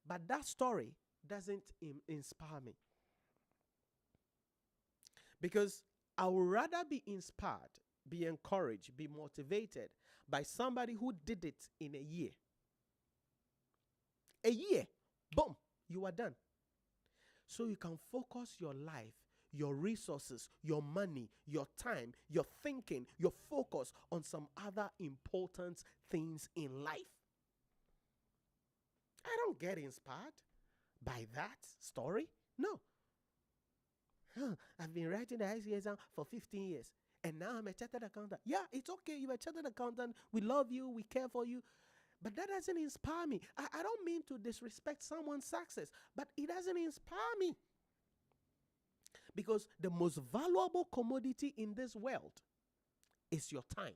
but that story doesn't inspire me. Because I would rather be inspired, be encouraged, be motivated by somebody who did it in a year. A year, boom, you are done. So you can focus your life, your resources, your money, your time, your thinking, your focus on some other important things in life. I don't get inspired by that story. No. I've been writing the ICA exam for 15 years. And now I'm a chartered accountant. Yeah, it's okay. You're a chartered accountant. We love you. We care for you. But that doesn't inspire me. I don't mean to disrespect someone's success, but it doesn't inspire me. Because the most valuable commodity in this world is your time.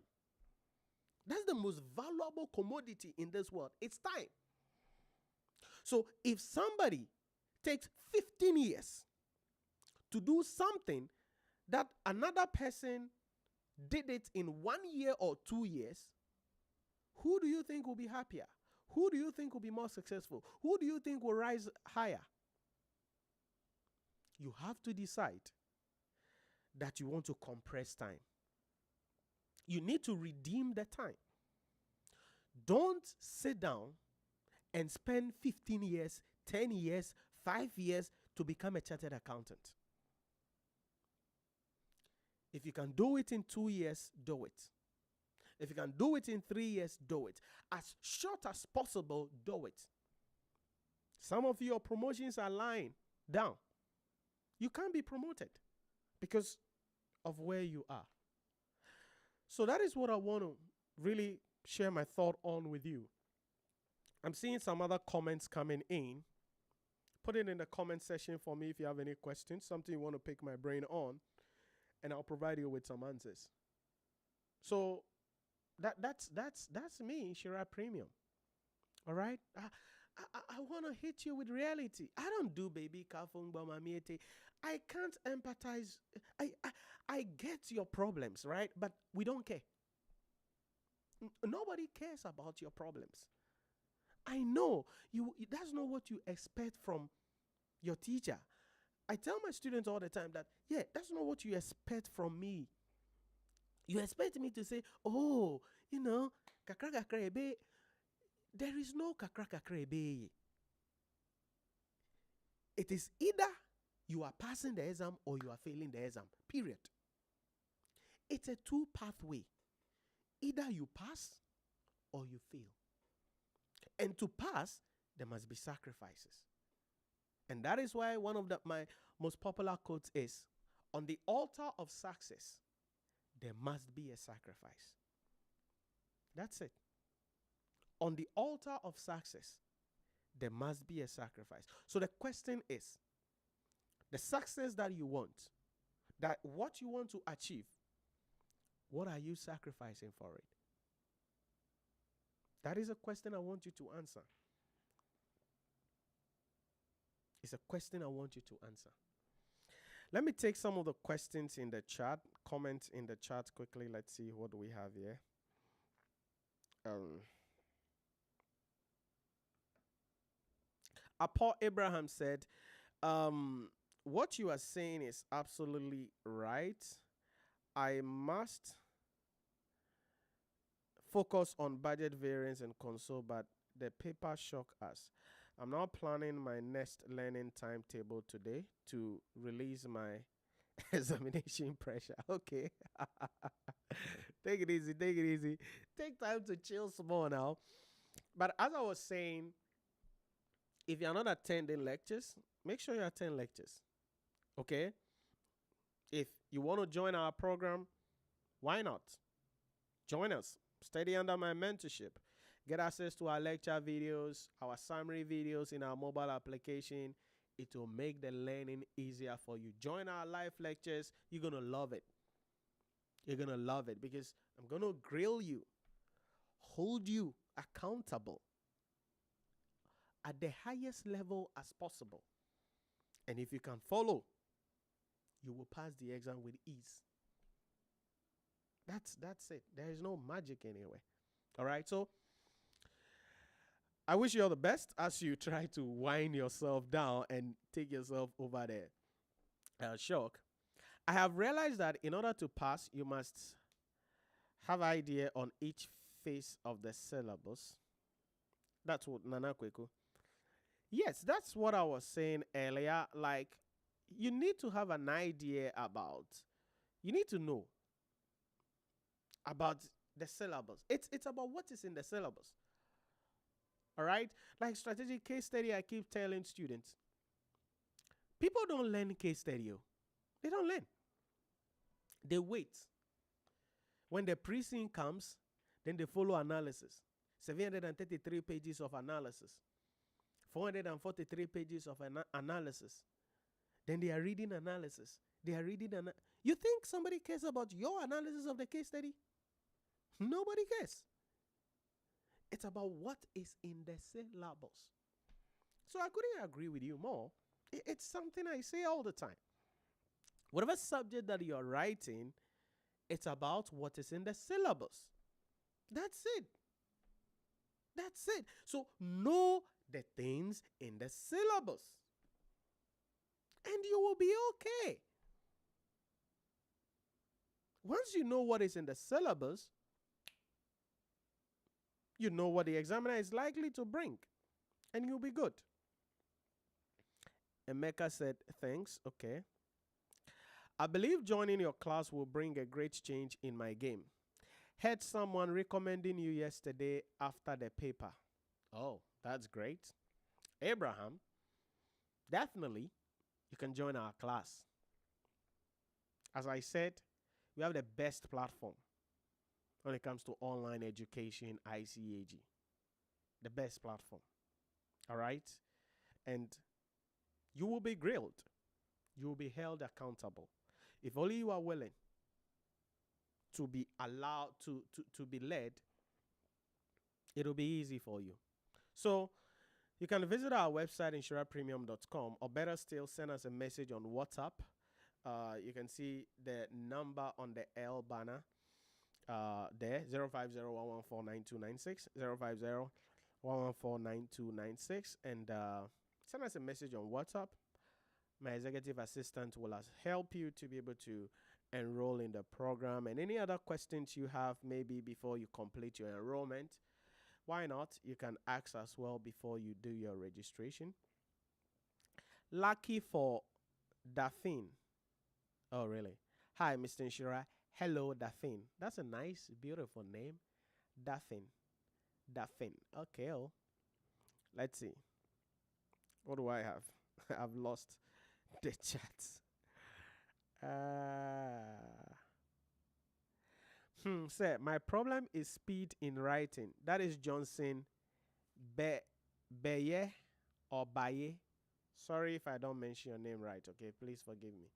That's the most valuable commodity in this world. It's time. So if somebody takes 15 years to do something that another person did it in 1 year or 2 years, who do you think will be happier? Who do you think will be more successful? Who do you think will rise higher? You have to decide that you want to compress time. You need to redeem the time. Don't sit down and spend 15 years, 10 years, 5 years to become a chartered accountant. If you can do it in 2 years, do it. If you can do it in 3 years, do it. As short as possible, do it. Some of your promotions are lying down. You can't be promoted because of where you are. So that is what I want to really share my thought on with you. I'm seeing some other comments coming in. Put it in the comment section for me if you have any questions, something you want to pick my brain on. and I'll provide you with some answers. So that's me, Shira Premium. All right. I want to hit you with reality. I don't do baby kafungba mamiete. I can't empathize. I, I I get your problems, right? But we don't care. Nobody cares about your problems. I know that's not what you expect from your teacher. I tell my students all the time that, yeah, that's not what you expect from me. You expect me to say, oh, kakra kakra ebe. There is no kakra kakra ebe. It is either you are passing the exam or you are failing the exam. Period. It's a two pathway. Either you pass or you fail. And to pass, there must be sacrifices. And that is why one of my most popular quotes is, on the altar of success, there must be a sacrifice. That's it. On the altar of success, there must be a sacrifice. So the question is, the success that you want, that what you want to achieve, what are you sacrificing for it? That is a question I want you to answer. It's a question I want you to answer. Let me take some of the questions in the chat, comments in the chat quickly. Let's see what we have here. Paul Abraham said, what you are saying is absolutely right. I must focus on budget variance and console, but the paper shocked us. I'm now planning my next learning timetable today to release my examination pressure. Okay. Take it easy. Take it easy. Take time to chill small now. But as I was saying, if you're not attending lectures, make sure you attend lectures. Okay? If you want to join our program, why not? Join us. Study under my mentorship. Get access to our lecture videos, our summary videos in our mobile application. It will make the learning easier for you. Join our live lectures. You're going to love it. You're going to love it because I'm going to grill you, hold you accountable at the highest level as possible. And if you can follow, you will pass the exam with ease. That's it. There is no magic anywhere. All right. So I wish you all the best as you try to wind yourself down and take yourself over the shock. I have realized that in order to pass, you must have idea on each phase of the syllabus. That's what Nana Kweku. Yes, that's what I was saying earlier. Like, you need to have an idea about, you need to know about the syllabus. It's about what is in the syllabus. All right? Like strategic case study, I keep telling students, people don't learn case study. They don't learn. They wait. When the pre-scene comes, then they follow analysis. 733 pages of analysis. 443 pages of analysis. Then they are reading analysis. You think somebody cares about your analysis of the case study? Nobody cares. It's about what is in the syllabus. So I couldn't agree with you more. It's something I say all the time. Whatever subject that you're writing, it's about what is in the syllabus. That's it. That's it. So know the things in the syllabus, and you will be okay. Once you know what is in the syllabus, you know what the examiner is likely to bring, and you'll be good. Emeka said, thanks. Okay. I believe joining your class will bring a great change in my game. Heard someone recommending you yesterday after the paper. Oh, that's great. Abraham, definitely you can join our class. As I said, we have the best platform when it comes to online education, ICAG. The best platform. All right? And you will be grilled. You will be held accountable. If only you are willing to be allowed to be led, it'll be easy for you. So you can visit our website, insurapremium.com, or better still, send us a message on WhatsApp. You can see the number on the L banner there, 050-114-9296, 050-114-9296, and send us a message on WhatsApp. My executive assistant will help you to be able to enroll in the program. And any other questions you have, maybe before you complete your enrollment, why not? You can ask as well before you do your registration. Lucky for Daphne. Oh, really? Hi, Mr. Insurer. Hello, Daphne. That's a nice, beautiful name. Daphne. Okay. Oh. Let's see. What do I have? I've lost the chats. Sir, my problem is speed in writing. That is Johnson Beye or Baye. Sorry if I don't mention your name right, okay? Please forgive me.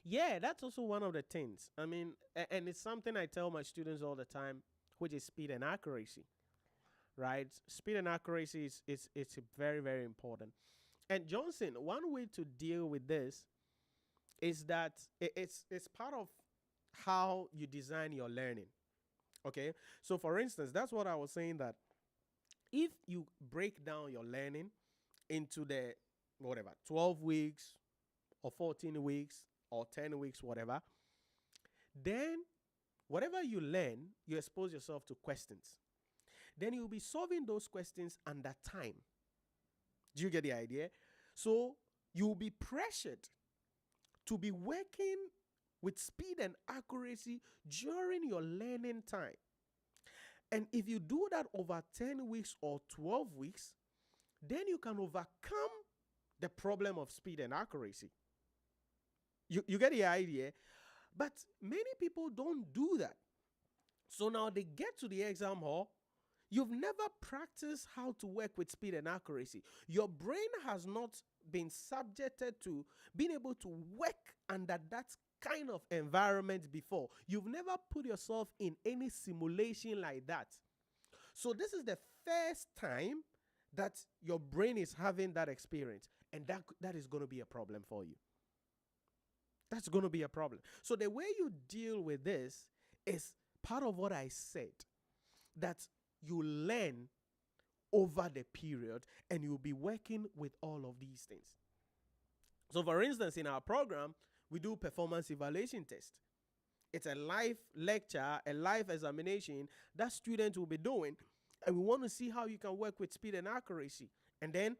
Yeah, that's also one of the things. I mean, and it's something I tell my students all the time, which is speed and accuracy, right? Speed and accuracy it's very, very important. And Johnson, one way to deal with this is that it's part of how you design your learning. Okay, so for instance, that's what I was saying, that if you break down your learning into the whatever 12 weeks or 14 weeks or 10 weeks, whatever, then whatever you learn, you expose yourself to questions. Then you'll be solving those questions under time. Do you get the idea? So you'll be pressured to be working with speed and accuracy during your learning time. And if you do that over 10 weeks or 12 weeks, then you can overcome the problem of speed and accuracy. You get the idea? But many people don't do that. So now they get to the exam hall. You've never practiced how to work with speed and accuracy. Your brain has not been subjected to being able to work under that kind of environment before. You've never put yourself in any simulation like that. So this is the first time that your brain is having that experience, and that is going to be a problem for you. That's going to be a problem. So the way you deal with this is part of what I said, that you learn over the period and you'll be working with all of these things. So for instance, in our program, we do performance evaluation test. It's a live lecture, a live examination that students will be doing, and we want to see how you can work with speed and accuracy. And then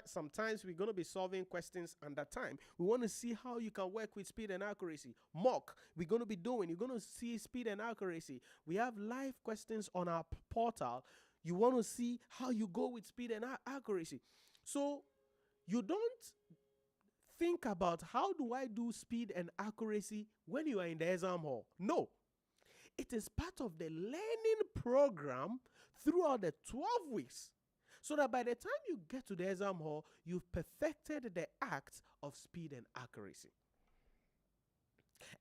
sometimes we're going to be solving questions under time. We want to see how you can work with speed and accuracy. Mock, we're going to be doing. You're going to see speed and accuracy. We have live questions on our portal. You want to see how you go with speed and accuracy. So you don't think about how do I do speed and accuracy when you are in the exam hall. No. It is part of the learning program throughout the 12 weeks. So that by the time you get to the exam hall, you've perfected the act of speed and accuracy.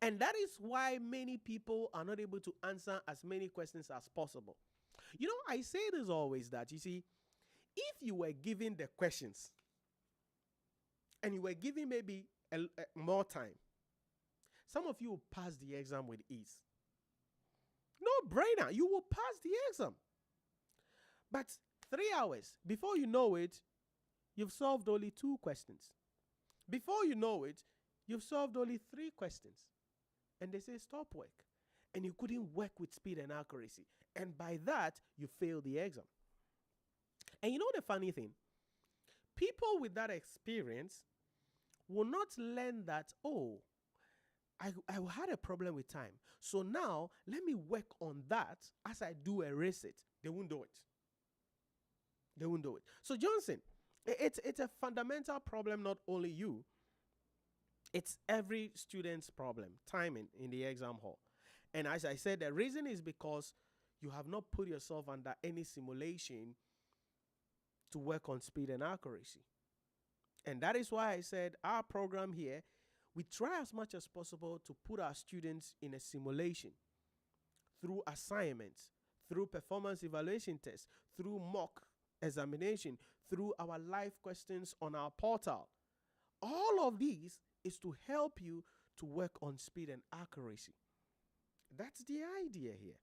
And that is why many people are not able to answer as many questions as possible. You know, I say this always, that, you see, if you were given the questions and you were given maybe more time, some of you will pass the exam with ease. No brainer, you will pass the exam. But 3 hours, before you know it, you've solved only 2 questions. Before you know it, you've solved only 3 questions. And they say stop work. And you couldn't work with speed and accuracy. And by that, you failed the exam. And you know the funny thing? People with that experience will not learn that, oh, I had a problem with time. So now, let me work on that as I do erase it. They won't do it. They won't do it. So Johnson, it's a fundamental problem, not only you. It's every student's problem, timing in the exam hall. And as I said, the reason is because you have not put yourself under any simulation to work on speed and accuracy. And that is why I said our program here, we try as much as possible to put our students in a simulation through assignments, through performance evaluation tests, through mock examination, through our live questions on our portal. All of these is to help you to work on speed and accuracy. That's the idea here.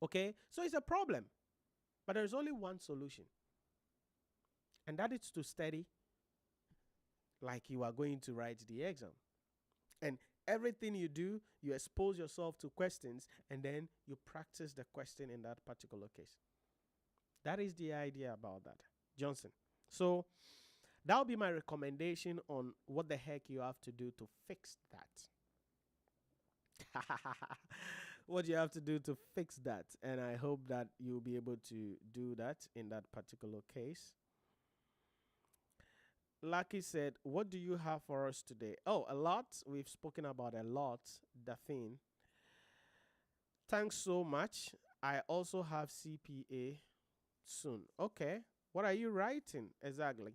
Okay? So it's a problem. But there's only one solution. And that is to study like you are going to write the exam. And everything you do, you expose yourself to questions and then you practice the question in that particular case. That is the idea about that, Johnson. So that'll be my recommendation on what the heck you have to do to fix that. What you have to do to fix that. And I hope that you'll be able to do that in that particular case. Lucky said, what do you have for us today? Oh, a lot. We've spoken about a lot, Daphne. Thanks so much. I also have CPA soon. Okay. What are you writing exactly?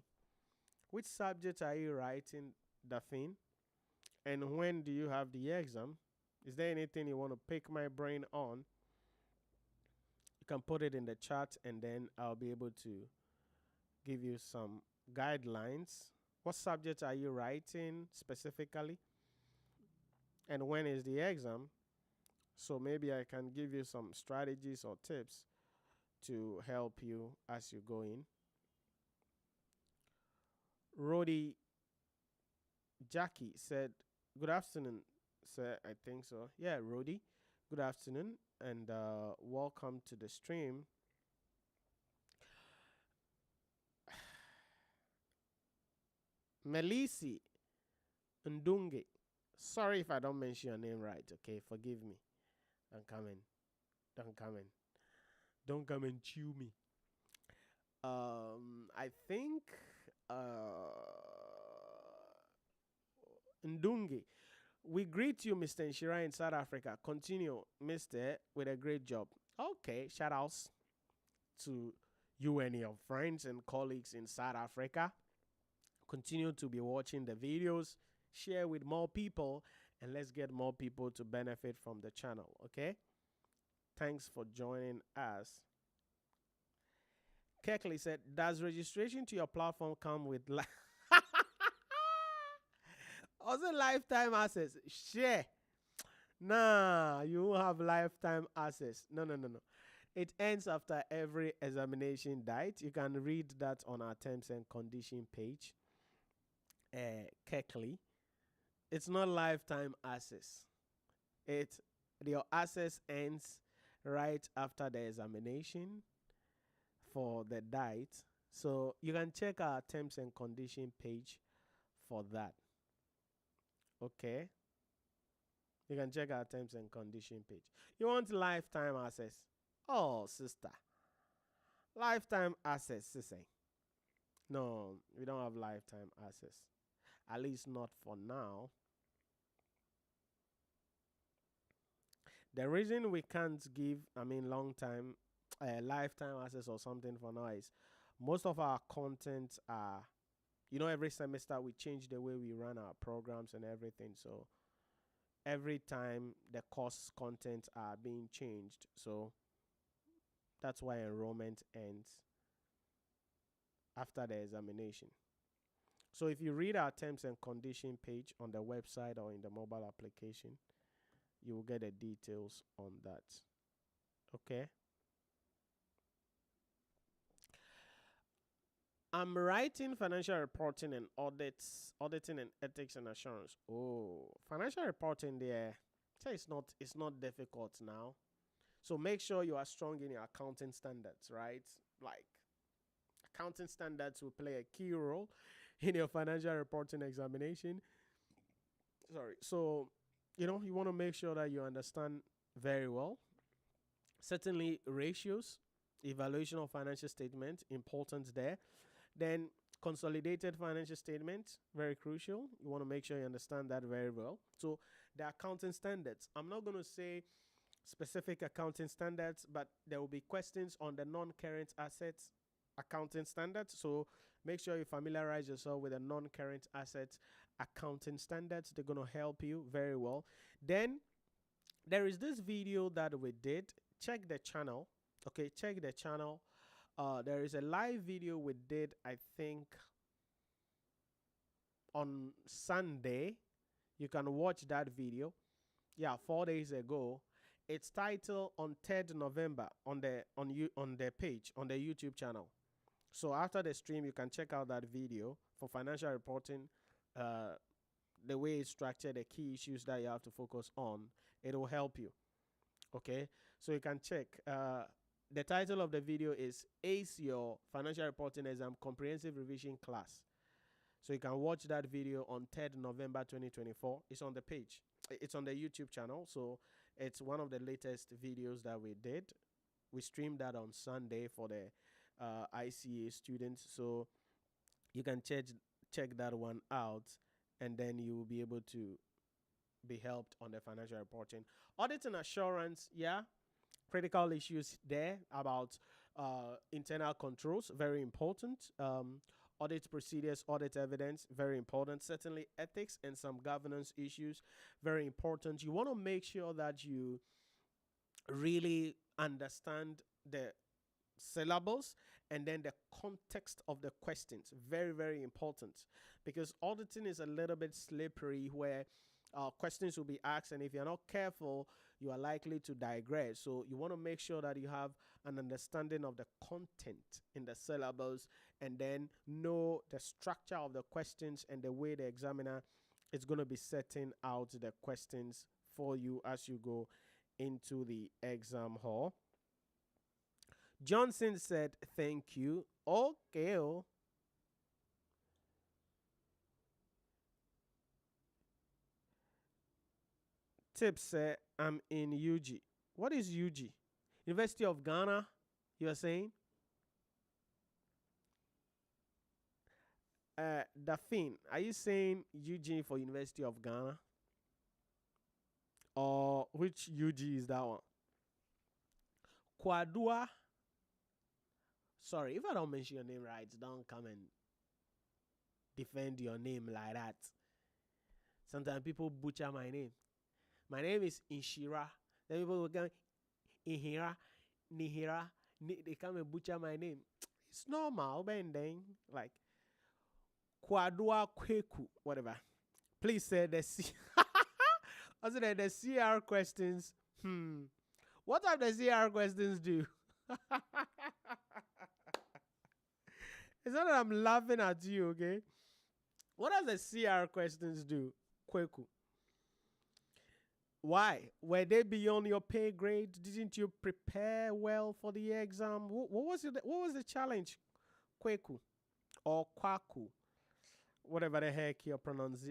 Which subject are you writing, Daphne? And when do you have the exam? Is there anything you want to pick my brain on? You can put it in the chat and then I'll be able to give you some guidelines. What subject are you writing specifically? And when is the exam? So maybe I can give you some strategies or tips to help you as you go in. Rodi Jackie said, good afternoon, sir. I think so. Yeah, Rodi, good afternoon and welcome to the stream. Melisi Ndunge. Sorry if I don't mention your name right, okay? Forgive me. Don't come in. Don't come in. Don't come and chew me. I think Ndunge. We greet you, Mr. Nshira in South Africa. Continue, Mr., with a great job. Okay, shout outs to you and your friends and colleagues in South Africa. Continue to be watching the videos, share with more people, and let's get more people to benefit from the channel, okay? Thanks for joining us. Keckley said, does registration to your platform come with also lifetime access? Share. Nah, you won't have lifetime access. No. It ends after every examination date. You can read that on our terms and condition page. Keckley. It's not lifetime access. Your access ends right after the examination for the date. So you can check our terms and condition page for that. Okay? You can check our terms and condition page. You want lifetime access? Oh, sister. Lifetime access, sister. No, we don't have lifetime access. At least not for now. The reason we can't give, lifetime access or something for now is most of our content are, every semester we change the way we run our programs and everything. So every time the course content are being changed. So that's why enrollment ends after the examination. So if you read our terms and condition page on the website or in the mobile application, you will get the details on that. Okay. I'm writing financial reporting and auditing and ethics and assurance. Oh, financial reporting there. So it's not difficult now. So make sure you are strong in your accounting standards, right? Like accounting standards will play a key role in your financial reporting examination. So you want to make sure that you understand very well. Certainly ratios, evaluation of financial statement, important there. Then consolidated financial statement, very crucial. You want to make sure you understand that very well. So the accounting standards. I'm not going to say specific accounting standards, but there will be questions on the non-current assets accounting standards. So make sure you familiarize yourself with the non-current assets accounting standards. They're going to help you very well. Then there is this video that we did. Check the channel. Okay, check the channel. There is a live video we did, I think, on Sunday. You can watch that video. Yeah, 4 days ago. It's titled on 3rd November on the page on the YouTube channel. So after the stream, you can check out that video for financial reporting. The way it's structured, the key issues that you have to focus on. It will help you. Okay, so you can check. The title of the video is Ace Your Financial Reporting Exam Comprehensive Revision Class. So you can watch that video on 3rd November 2024. It's on the page. It's on the YouTube channel. So it's one of the latest videos that we did. We streamed that on Sunday for the ICA students. So you can check that one out, and then you will be able to be helped on the financial reporting. Audit and assurance, yeah. Critical issues there about internal controls, very important. Audit procedures, audit evidence, very important. Certainly ethics and some governance issues, very important. You want to make sure that you really understand the syllables and then the context of the questions. Very, very important, because auditing is a little bit slippery where questions will be asked, and if you're not careful, you are likely to digress. So you want to make sure that you have an understanding of the content in the syllables, and then know the structure of the questions and the way the examiner is going to be setting out the questions for you as you go into the exam hall. Johnson said, thank you. Okay. Tip said, I'm in UG. What is UG? University of Ghana, you are saying? Dafin, are you saying UG for University of Ghana? Or which UG is that one? Kwadua. Sorry, if I don't mention your name right, don't come and defend your name like that. Sometimes people butcher my name. My name is Inshira. Then people will come Inhira, Nihira. They come and butcher my name. It's normal, bending like Kwadua Kweku, whatever. Please say the C. Also, the CR questions. What have the CR questions do? It's not that I'm laughing at you, okay? What does the CR questions do? Kweku. Why? Were they beyond your pay grade? Didn't you prepare well for the exam? What was the challenge? Kweku or Kwaku? Whatever the heck your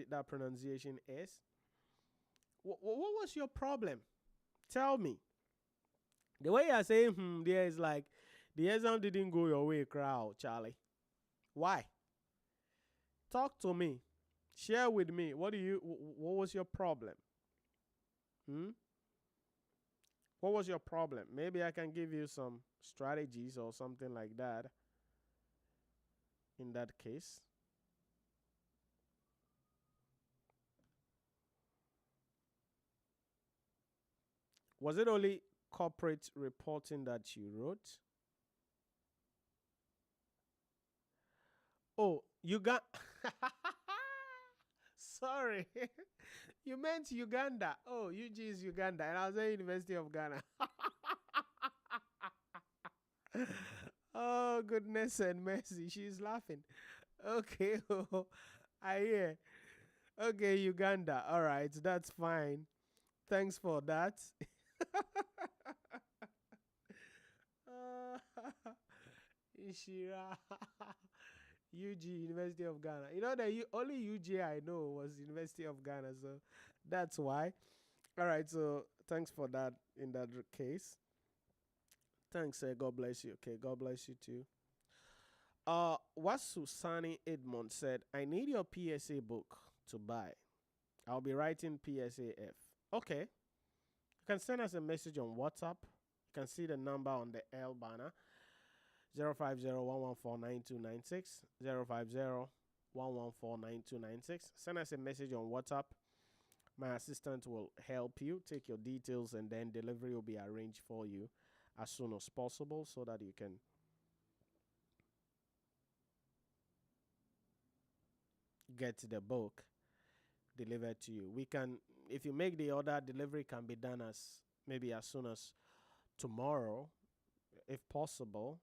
that pronunciation is. What was your problem? Tell me. The way you're saying, there is like, the exam didn't go your way, crowd, Charlie. Why? Talk to me. Share with me. What was your problem? What was your problem? Maybe I can give you some strategies or something like that. In that case. Was it only corporate reporting that you wrote? Oh, you got... Sorry. You meant Uganda. Oh, UG is Uganda. And I was at University of Ghana. Oh, goodness and mercy. She's laughing. Okay. I hear. Okay, Uganda. All right. That's fine. Thanks for that. Ishira. UG, University of Ghana. You know that only UG I know was University of Ghana, so that's why. All right, so thanks for that in that case. Thanks, God bless you. Okay, God bless you too. What Susani Edmond said, I need your PSA book to buy. I'll be writing PSAF. Okay. You can send us a message on WhatsApp. You can see the number on the L banner. 050-114-9296, 1149296. Send us a message on WhatsApp. My assistant will help you take your details, and then delivery will be arranged for you as soon as possible so that you can get the book delivered to you. We can, if you make the order, delivery can be done as maybe as soon as tomorrow, if possible.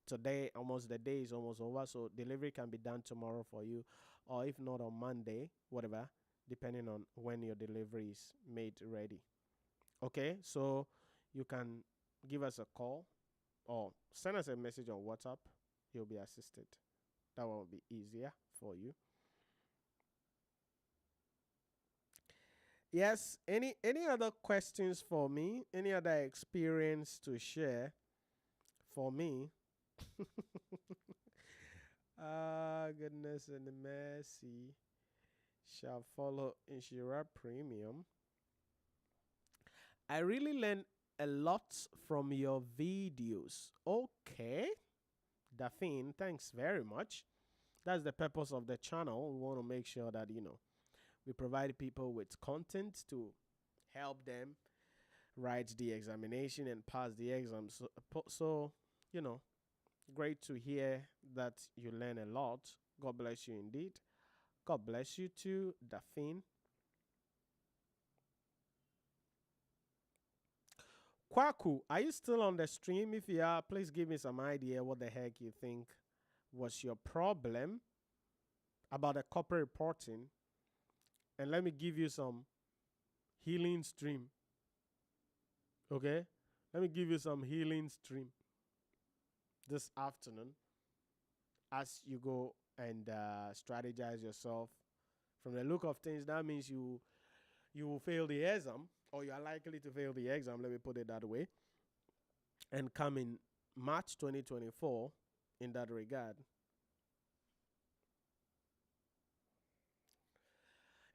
Today, almost the day is almost over, so delivery can be done tomorrow for you, or if not on Monday, whatever, depending on when your delivery is made ready. Okay, so you can give us a call or send us a message on WhatsApp. You'll be assisted. That will be easier for you. Yes, any other questions for me? Any other experience to share for me? Ah, goodness and mercy shall follow Inshira Premium. I really learned a lot from your videos. Okay, Daphne, thanks very much. That's the purpose of the channel. We want to make sure that, we provide people with content to help them write the examination and pass the exam. So great to hear that you learn a lot. God bless you indeed. God bless you too, Daphne. Kwaku, are you still on the stream? If you are, please give me some idea what the heck you think was your problem about the corporate reporting. And let me give you some healing stream. Okay? Let me give you some healing stream this afternoon as you go and strategize yourself. From the look of things, that means you will fail the exam, or you are likely to fail the exam, let me put it that way, and come in March 2024 in that regard.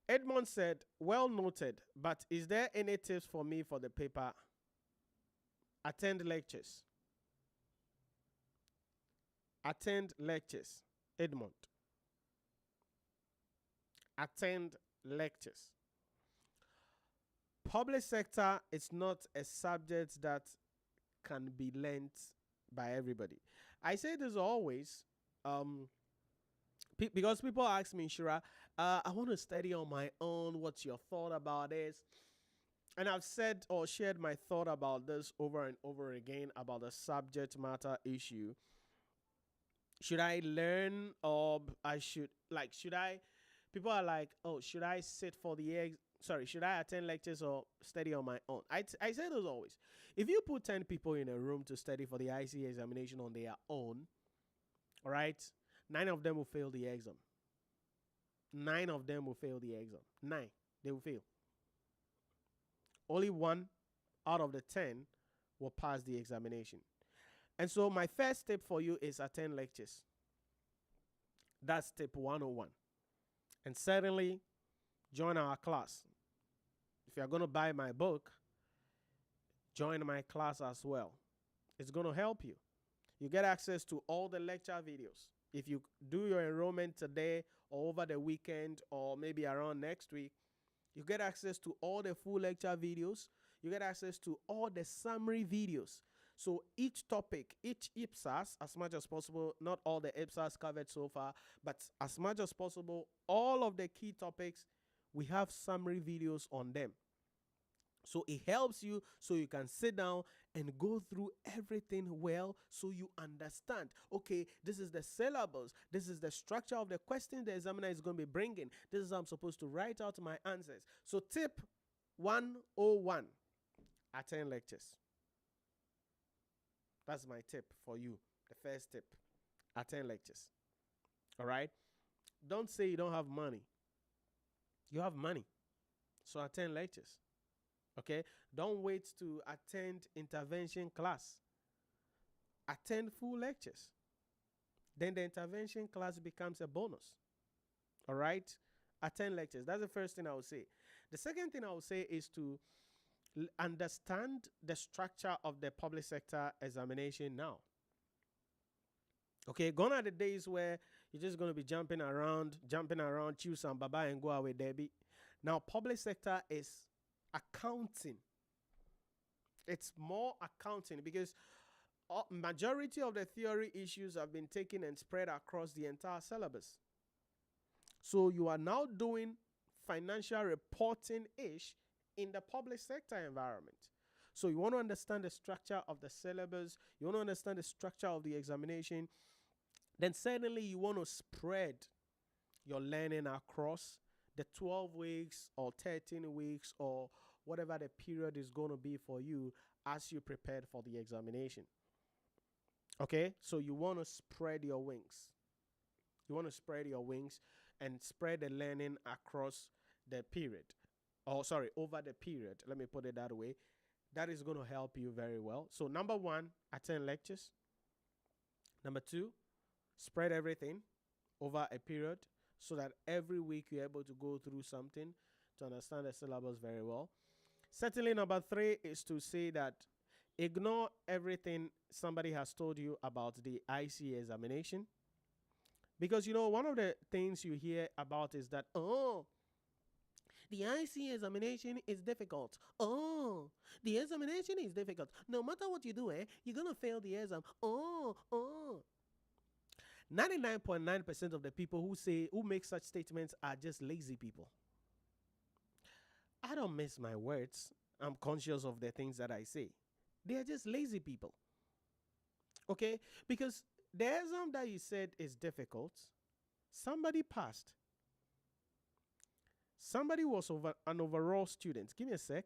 Edmond said, well noted, but is there any tips for me for the paper? Attend lectures. Attend lectures. Edmond. Attend lectures. Public sector is not a subject that can be learnt by everybody. I say this always, because people ask me, Shira, I want to study on my own. What's your thought about this? And I've said or shared my thought about this over and over again about the subject matter issue. Should I learn, or people are like, oh, should I sit for the should I attend lectures or study on my own? I say this always. If you put 10 people in a room to study for the ICE examination on their own, all right, 9 of them will fail the exam. 9 of them will fail the exam. 9, they will fail. Only 1 out of the 10 will pass the examination. And so my first tip for you is attend lectures. That's tip 101. And certainly join our class. If you're going to buy my book, join my class as well. It's going to help you. You get access to all the lecture videos. If you do your enrollment today or over the weekend or maybe around next week, you get access to all the full lecture videos. You get access to all the summary videos. So each topic, each IPSAS, as much as possible, not all the IPSAS covered so far, but as much as possible, all of the key topics, we have summary videos on them. So it helps you so you can sit down and go through everything well so you understand, okay, this is the syllabus, this is the structure of the question the examiner is going to be bringing, this is how I'm supposed to write out my answers. So tip 101, attend lectures. That's my tip for you, the first tip, attend lectures. All right? Don't say you don't have money. You have money, so attend lectures. Okay? Don't wait to attend intervention class. Attend full lectures. Then the intervention class becomes a bonus. All right? Attend lectures. That's the first thing I would say. The second thing I would say is to understand the structure of the public sector examination now. Okay, gone are the days where you're just going to be jumping around, choose some baba and go away, Debbie. Now, public sector is accounting. It's more accounting because majority of the theory issues have been taken and spread across the entire syllabus. So you are now doing financial reporting ish in the public sector environment. So you want to understand the structure of the syllabus, you want to understand the structure of the examination, then certainly you want to spread your learning across the 12 weeks or 13 weeks or whatever the period is going to be for you as you prepare for the examination. Okay, so you want to spread your wings. You want to spread your wings and spread the learning across the period. Oh, sorry, over the period. Let me put it that way. That is going to help you very well. So, number one, attend lectures. Number two, spread everything over a period so that every week you're able to go through something to understand the syllabus very well. Certainly, number three is to say that ignore everything somebody has told you about the IC examination. Because, one of the things you hear about is that, oh, the IC examination is difficult. Oh, the examination is difficult. No matter what you do, you're going to fail the exam. Oh. 99.9% of the people who make such statements are just lazy people. I don't miss my words. I'm conscious of the things that I say. They are just lazy people. Okay? Because the exam that you said is difficult, somebody passed. Somebody was an overall student. Give me a sec.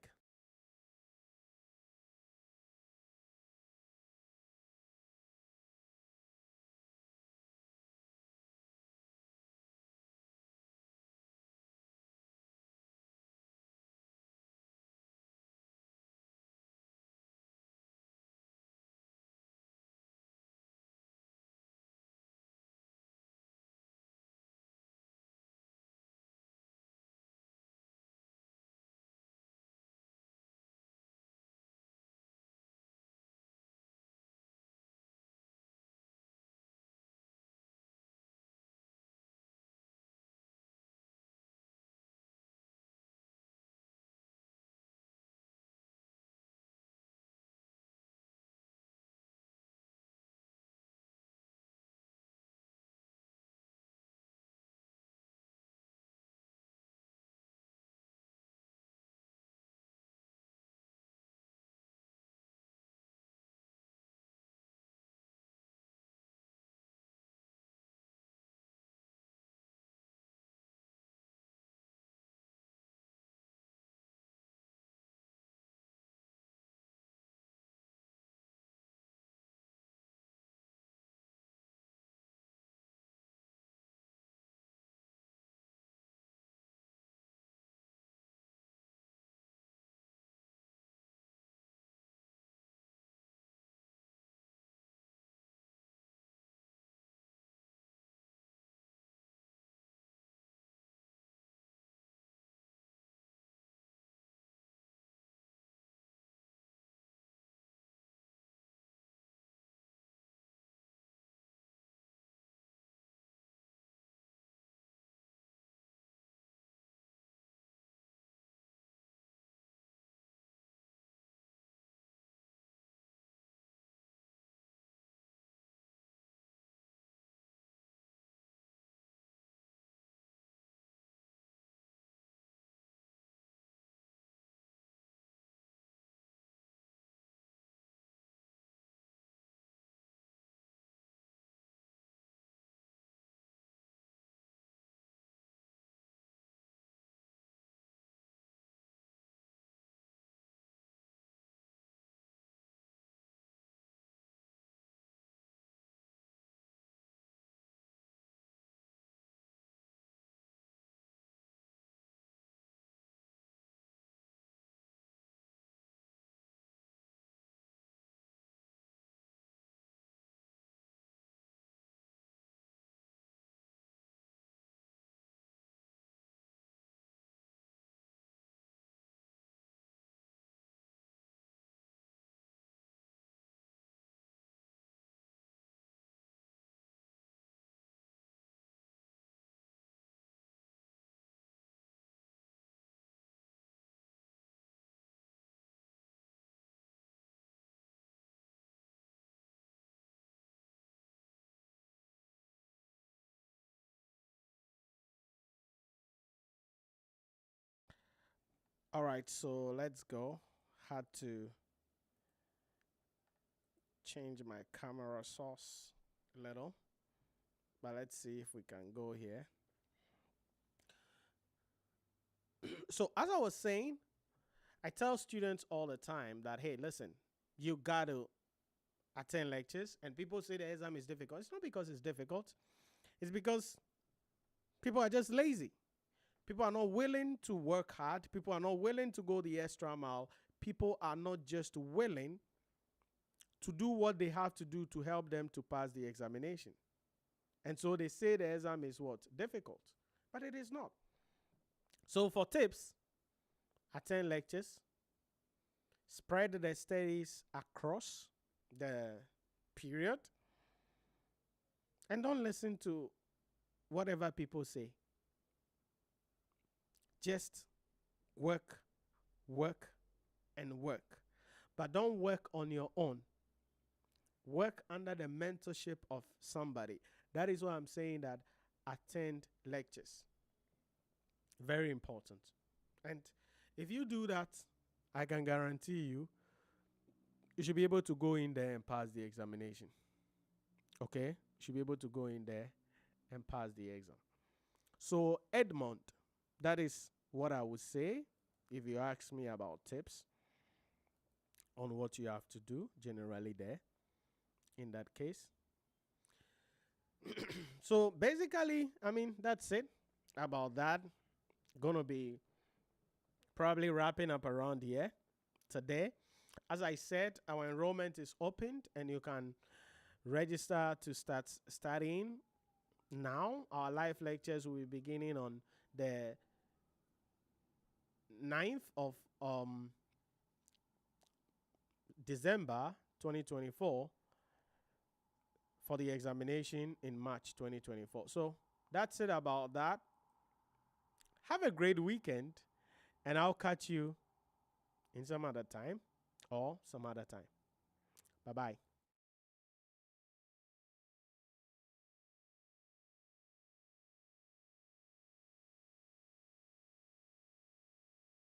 All right, so let's go. Had to change my camera source a little, but let's see if we can go here. So, as I was saying, I tell students all the time that, hey, listen, you got to attend lectures, and people say the exam is difficult. It's not because it's difficult, it's because people are just lazy. People are not willing to work hard. People are not willing to go the extra mile. People are not just willing to do what they have to do to help them to pass the examination. And so they say the exam is what? Difficult. But it is not. So for tips, attend lectures, spread the studies across the period, and don't listen to whatever people say. Just work, work, and work. But don't work on your own. Work under the mentorship of somebody. That is why I'm saying that attend lectures. Very important. And if you do that, I can guarantee you, you should be able to go in there and pass the examination. Okay? You should be able to go in there and pass the exam. So, Edmond, that is what I would say if you ask me about tips on what you have to do generally there in that case. So basically, I mean, that's it about that. Gonna be probably wrapping up around here today. As I said, our enrollment is opened and you can register to start studying now. Our live lectures will be beginning on the 9th of December 2024 for the examination in March 2024. So that's it about that. Have a great weekend, and I'll catch you in some other time or some other time. Bye-bye.